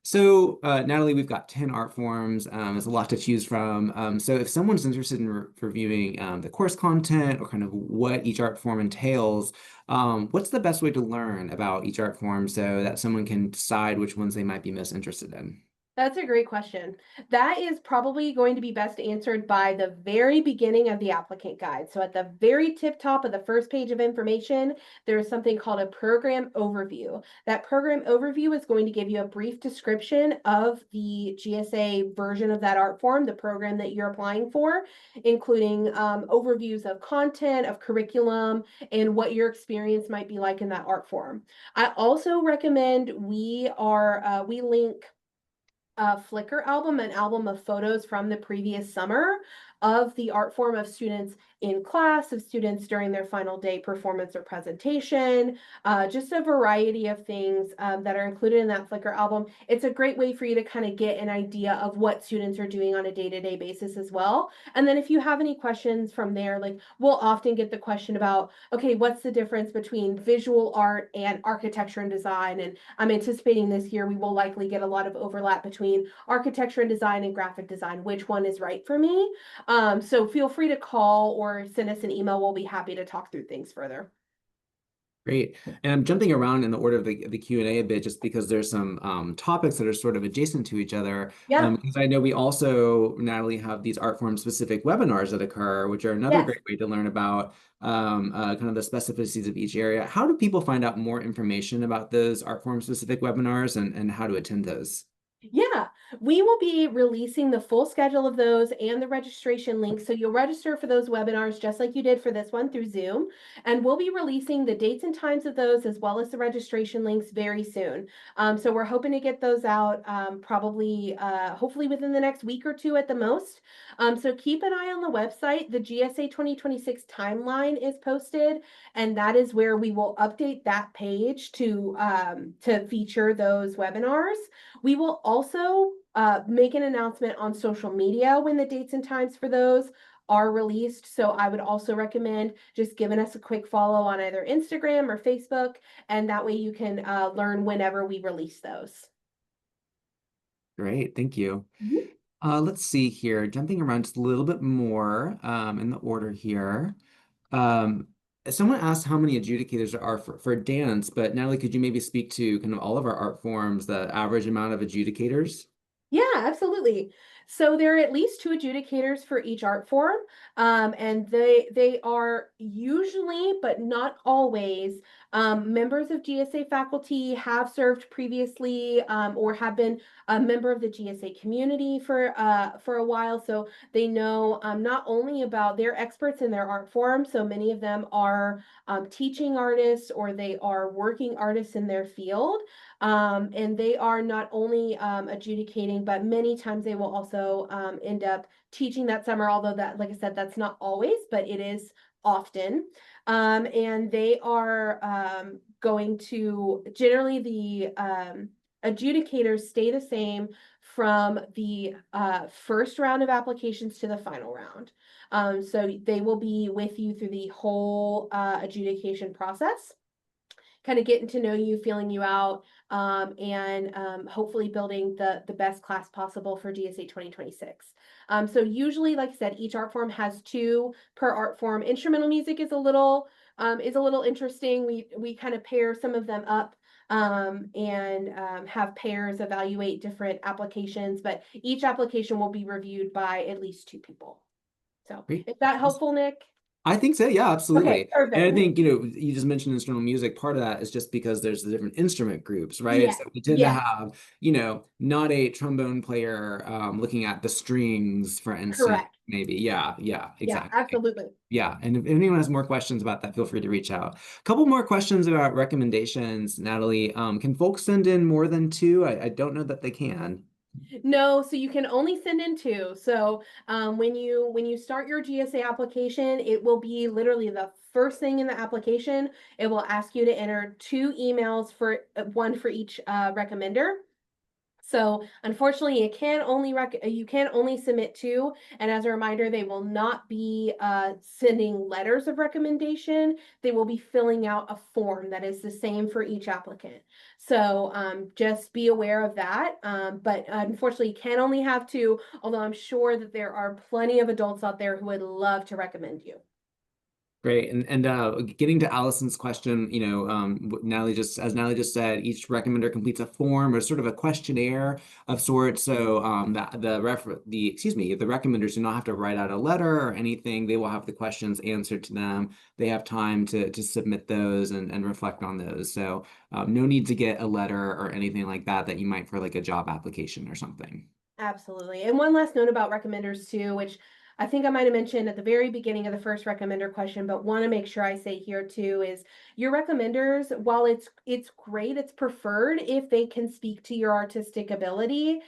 So, Natalie, we've got 10 art forms. There's a lot to choose from. So if someone's interested in reviewing the course content or kind of what each art form entails, what's the best way to learn about each art form so that someone can decide which ones they might be most interested in? That's a great question. That is probably going to be best answered by the very beginning of the applicant guide. So at the very tip top of the first page of information, there is something called a program overview. That program overview is going to give you a brief description of the GSA version of that art form, the program that you're applying for, including overviews of content, of curriculum, and what your experience might be like in that art form. I also recommend we link Flickr album, an album of photos from the previous summer of the art form of students in class, of students during their final day performance or presentation, just a variety of things that are included in that Flickr album. It's a great way for you to kind of get an idea of what students are doing on a day-to-day basis as well. And then if you have any questions from there, like we'll often get the question about, okay, what's the difference between visual art and architecture and design? And I'm anticipating this year we will likely get a lot of overlap between architecture and design and graphic design. Which one is right for me? So feel free to call or send us an email. We'll be happy to talk through things further. Great. And I'm jumping around in the order of the Q&A a bit just because there's some topics that are sort of adjacent to each other. Yeah. Because I know we also, Natalie, have these art form specific webinars that occur, which are another Yes. great way to learn about kind of the specificities of each area. How do people find out more information about those art form specific webinars and how to attend those? Yeah, we will be releasing the full schedule of those and the registration link. So you'll register for those webinars just like you did for this one through Zoom. And we'll be releasing the dates and times of those as well as the registration links very soon. So we're hoping to get those out probably, hopefully within the next week or two at the most. So keep an eye on the website. The GSA 2026 timeline is posted, and that is where we will update that page to feature those webinars. We will also make an announcement on social media when the dates and times for those are released. So I would also recommend just giving us a quick follow on either Instagram or Facebook, and that way you can learn whenever we release those. Great, thank you. Mhm. Let's see here, jumping around just a little bit more in the order here. Um, Someone asked how many adjudicators there are for dance, but Natalie, could you maybe speak to kind of all of our art forms, the average amount of adjudicators? Yeah, absolutely. So there are at least two adjudicators for each art form, and they are usually, but not always, members of GSA faculty, have served previously, or have been a member of the GSA community for a while. So they know not only about they're experts in their art form. So many of them are teaching artists or they are working artists in their field. And they are not only adjudicating, but many times they will also end up teaching that summer, although that, like I said, that's not always, but it is often. And they are going to generally the adjudicators stay the same from the first round of applications to the final round. So they will be with you through the whole adjudication process, kind of getting to know you, feeling you out, and hopefully building the best class possible for GSA 2026. So usually, like I said, each art form has two per art form. Instrumental music is a little interesting. We kind of pair some of them up and have pairs evaluate different applications, but each application will be reviewed by at least two people. So Great. is that helpful, Nick? I think so, yeah, Okay, absolutely. And I perfect. think, you just mentioned instrumental music. Part of that is just because there's the different instrument groups, right? Yes, So we tend to yes, have, not a trombone player looking at the strings, for instance, correct. maybe. Yeah, yeah, Yeah, exactly. absolutely. Yeah, and if anyone has more questions about that, feel free to reach out. A couple more questions about recommendations, Natalie. Can folks send in more than two? I don't know that they can. No, so you can only send in two. So when you start your GSA application, it will be literally the first thing in the application. It will ask you to enter two emails for one for each recommender. So unfortunately, you can only submit two. And as a reminder, they will not be sending letters of recommendation. They will be filling out a form that is the same for each applicant. So just be aware of that. But unfortunately, you can only have two, although I'm sure that there are plenty of adults out there who would love to recommend you. Great. And getting to Allison's question, Natalie just said, each recommender completes a form or sort of a questionnaire of sorts. So that the recommenders do not have to write out a letter or anything. They will have the questions answered to them. They have time to submit those and reflect on those. So no need to get a letter or anything like that you might for like a job application or something. Absolutely. And one last note about recommenders too, which I think I might have mentioned at the very beginning of the first recommender question, but want to make sure I say here too is your recommenders, while it's great, it's preferred if they can speak to your artistic ability.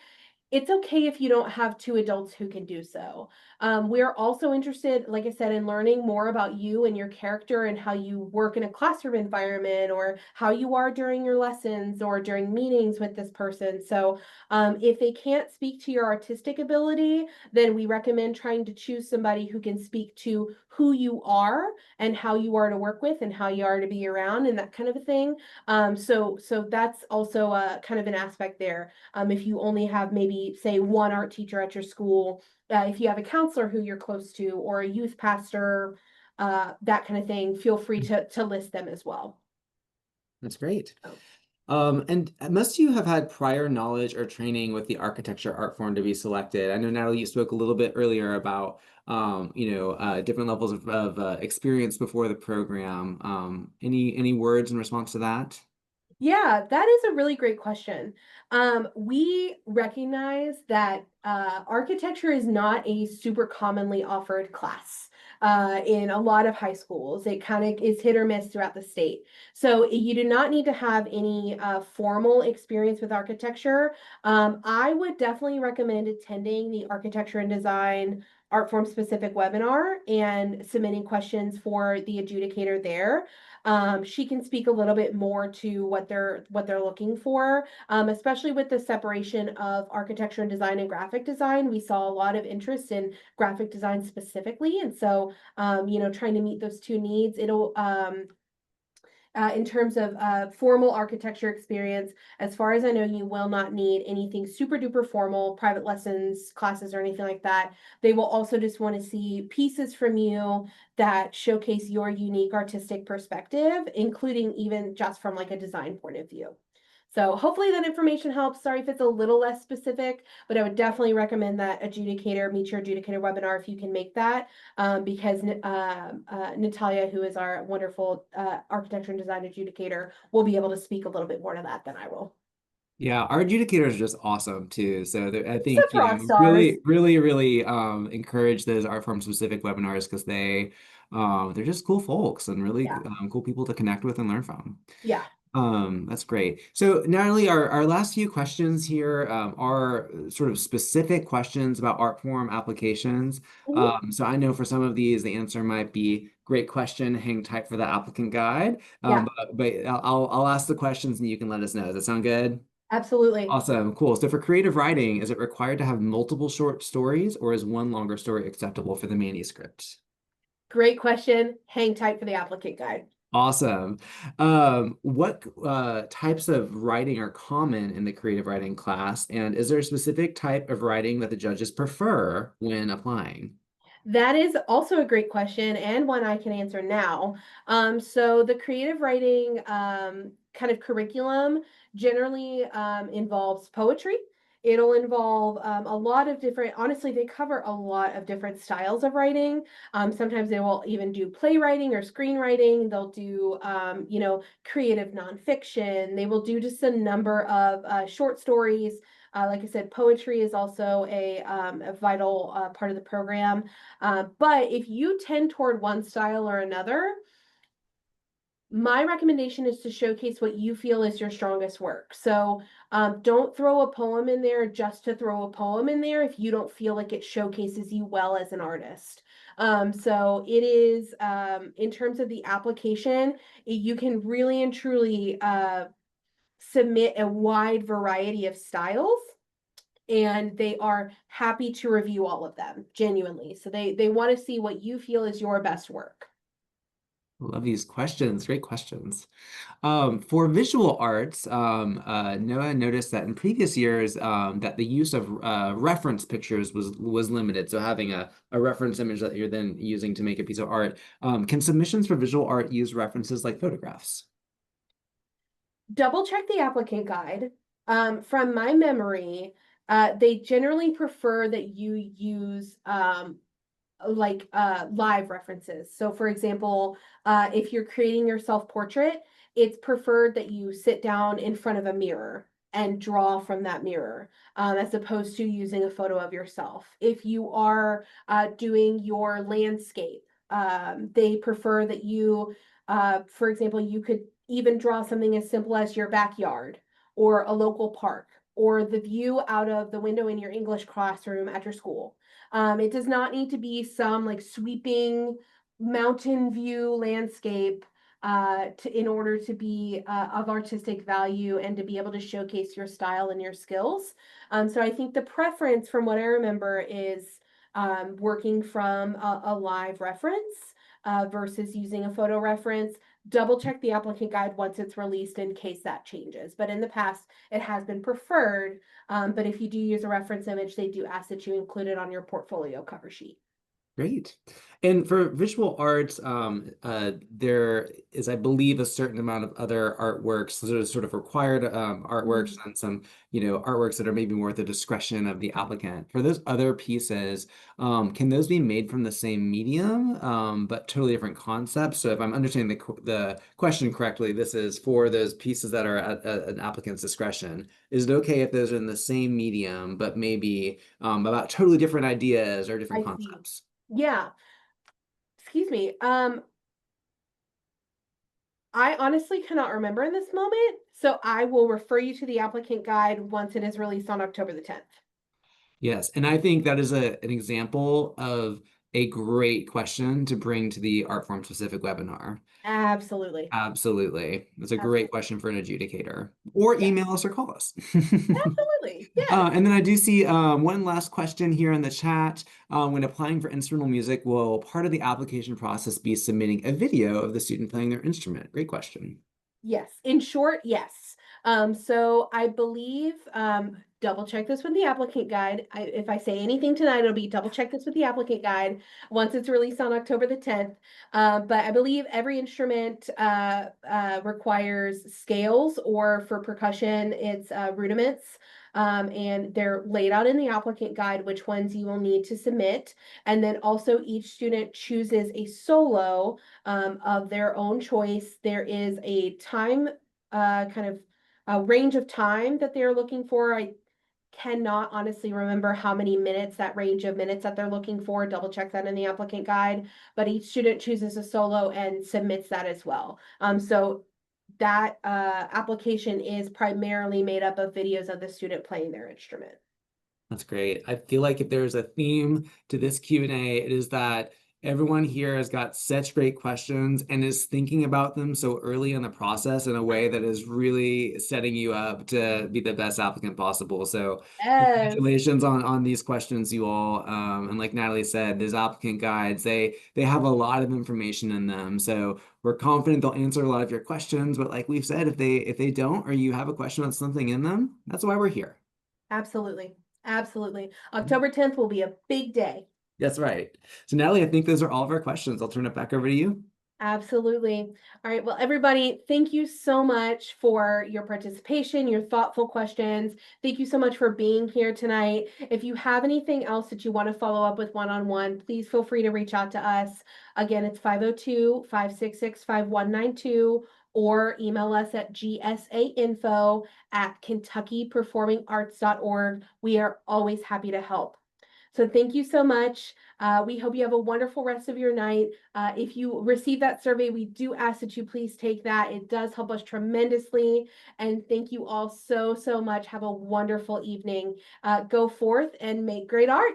It's okay if you don't have two adults who can do so. We're also interested, like I said, in learning more about you and your character and how you work in a classroom environment or how you are during your lessons or during meetings with this person. So, if they can't speak to your artistic ability, then we recommend trying to choose somebody who can speak to who you are and how you are to work with and how you are to be around and that kind of a thing. So that's also kind of an aspect there. If you only have maybe, say, one art teacher at your school, if you have a counselor who you're close to, or a youth pastor, that kind of thing, feel free to list them as well. That's great. So, And must you have had prior knowledge or training with the architecture art form to be selected? I know, Natalie, you spoke a little bit earlier about, different levels of experience before the program. Any words in response to that? yeah, that is a really great question. We recognize that architecture is not a super commonly offered class in a lot of high schools. It kind of is hit or miss throughout the state. So you do not need to have any formal experience with architecture. I would definitely recommend attending the architecture and design art form specific webinar and submitting questions for the adjudicator there. She can speak a little bit more to what they're looking for, especially with the separation of architecture and design and graphic design. We saw a lot of interest in graphic design specifically, and so trying to meet those two needs. It'll in terms of formal architecture experience, as far as I know, you will not need anything super duper formal, private lessons, classes, or anything like that. They will also just want to see pieces from you that showcase your unique artistic perspective, including even just from like a design point of view. So hopefully that information helps. Sorry if it's a little less specific, but I would definitely recommend that adjudicator, meet your adjudicator webinar if you can make that, because Natalia, who is our wonderful architecture and design adjudicator, will be able to speak a little bit more to that than I will. Yeah, our adjudicators are just awesome too. So I think, Such rock stars. really, really, really encourage those art form specific webinars because they're just cool folks and really Yeah. cool people to connect with and learn from. Yeah. That's great. So, Natalie, our last few questions here are sort of specific questions about art form applications. Mhm. So I know for some of these, the answer might be great question, hang tight for the applicant guide. Yeah. But I'll ask the questions and you can let us know. Does that sound good? Absolutely. Awesome, cool. So for creative writing, is it required to have multiple short stories or is one longer story acceptable for the manuscript? Great question. Hang tight for the applicant guide. Awesome. What types of writing are common in the creative writing class? And is there a specific type of writing that the judges prefer when applying? That is also a great question and one I can answer now. So the creative writing kind of curriculum generally involves poetry. It'll involve a lot of different, honestly, they cover a lot of different styles of writing. Sometimes they will even do playwriting or screenwriting. They'll do, creative nonfiction. They will do just a number of short stories. Like I said, poetry is also a vital part of the program. But if you tend toward one style or another, my recommendation is to showcase what you feel is your strongest work. So don't throw a poem in there just to throw a poem in there if you don't feel like it showcases you well as an artist. So it is, in terms of the application, you can really and truly submit a wide variety of styles and they are happy to review all of them genuinely. So they want to see what you feel is your best work. Love these questions. Great questions. For visual arts, Noah noticed that in previous years that the use of reference pictures was limited. So having a reference image that you're then using to make a piece of art. Can submissions for visual art use references like photographs? Double check the applicant guide. From my memory, they generally prefer that you use live references. So for example, if you're creating your self-portrait, it's preferred that you sit down in front of a mirror and draw from that mirror, as opposed to using a photo of yourself. If you are doing your landscape, they prefer that you, for example, you could even draw something as simple as your backyard or a local park or the view out of the window in your English classroom at your school. It does not need to be some like sweeping mountain view landscape in order to be of artistic value and to be able to showcase your style and your skills. So I think the preference, from what I remember, is working from a live reference versus using a photo reference. Double check the applicant guide once it's released in case that changes. But in the past, it has been preferred. But if you do use a reference image, they do ask that you include it on your portfolio cover sheet. Great. And for visual arts, there is, I believe, a certain amount of other artworks, that are sort of required artworks, Mhm. and some, artworks that are maybe more at the discretion of the applicant. For those other pieces, can those be made from the same medium, but totally different concepts? So if I'm understanding the question correctly, this is for those pieces that are at an applicant's discretion. Is it okay if those are in the same medium, but maybe about totally different ideas or different I see. concepts? Yeah. Excuse me. I honestly cannot remember in this moment, so I will refer you to the applicant guide once it is released on October the 10th. Yes, and I think that is an example of a great question to bring to the art form specific webinar. Absolutely. Absolutely. It's a great Absolutely. question for an adjudicator. Or Yes, email us or call us. absolutely. Yes. And then I do see one last question here in the chat. When applying for instrumental music, will part of the application process be submitting a video of the student playing their instrument? Great question. Yes. In short, yes. So I believe, double check this with the applicant guide. If I say anything tonight, it'll be double check this with the applicant guide once it's released on October the 10th. But I believe every instrument requires scales, or for percussion, it's rudiments. And they're laid out in the applicant guide which ones you will need to submit. And then also each student chooses a solo of their own choice. There is a time, kind of a range of time that they're looking for. I cannot honestly remember how many minutes, that range of minutes that they're looking for. Double check that in the applicant guide. But each student chooses a solo and submits that as well. So that application is primarily made up of videos of the student playing their instrument. That's great. I feel like if there's a theme to this Q&A, it is that everyone here has got such great questions and is thinking about them so early in the process in a way that is really setting you up to be the best applicant possible. So Yes, congratulations on these questions, you all. And like Natalie said, these applicant guides, they have a lot of information in them. So we're confident they'll answer a lot of your questions. But like we've said, if they don't, or you have a question about something in them, that's why we're here. absolutely. Absolutely. October 10th will be a big day. That's right. So Natalie, I think those are all of our questions. I'll turn it back over to you. Absolutely. All right. Well, everybody, thank you so much for your participation, your thoughtful questions. Thank you so much for being here tonight. If you have anything else that you want to follow up with one-on-one, please feel free to reach out to us. Again, it's 502-566-5192, or email us at gsainfo@kentuckyperformingarts.org. We are always happy to help. So thank you so much. We hope you have a wonderful rest of your night. If you receive that survey, we do ask that you please take that. It does help us tremendously. And thank you all so, so much. Have a wonderful evening. Go forth and make great art.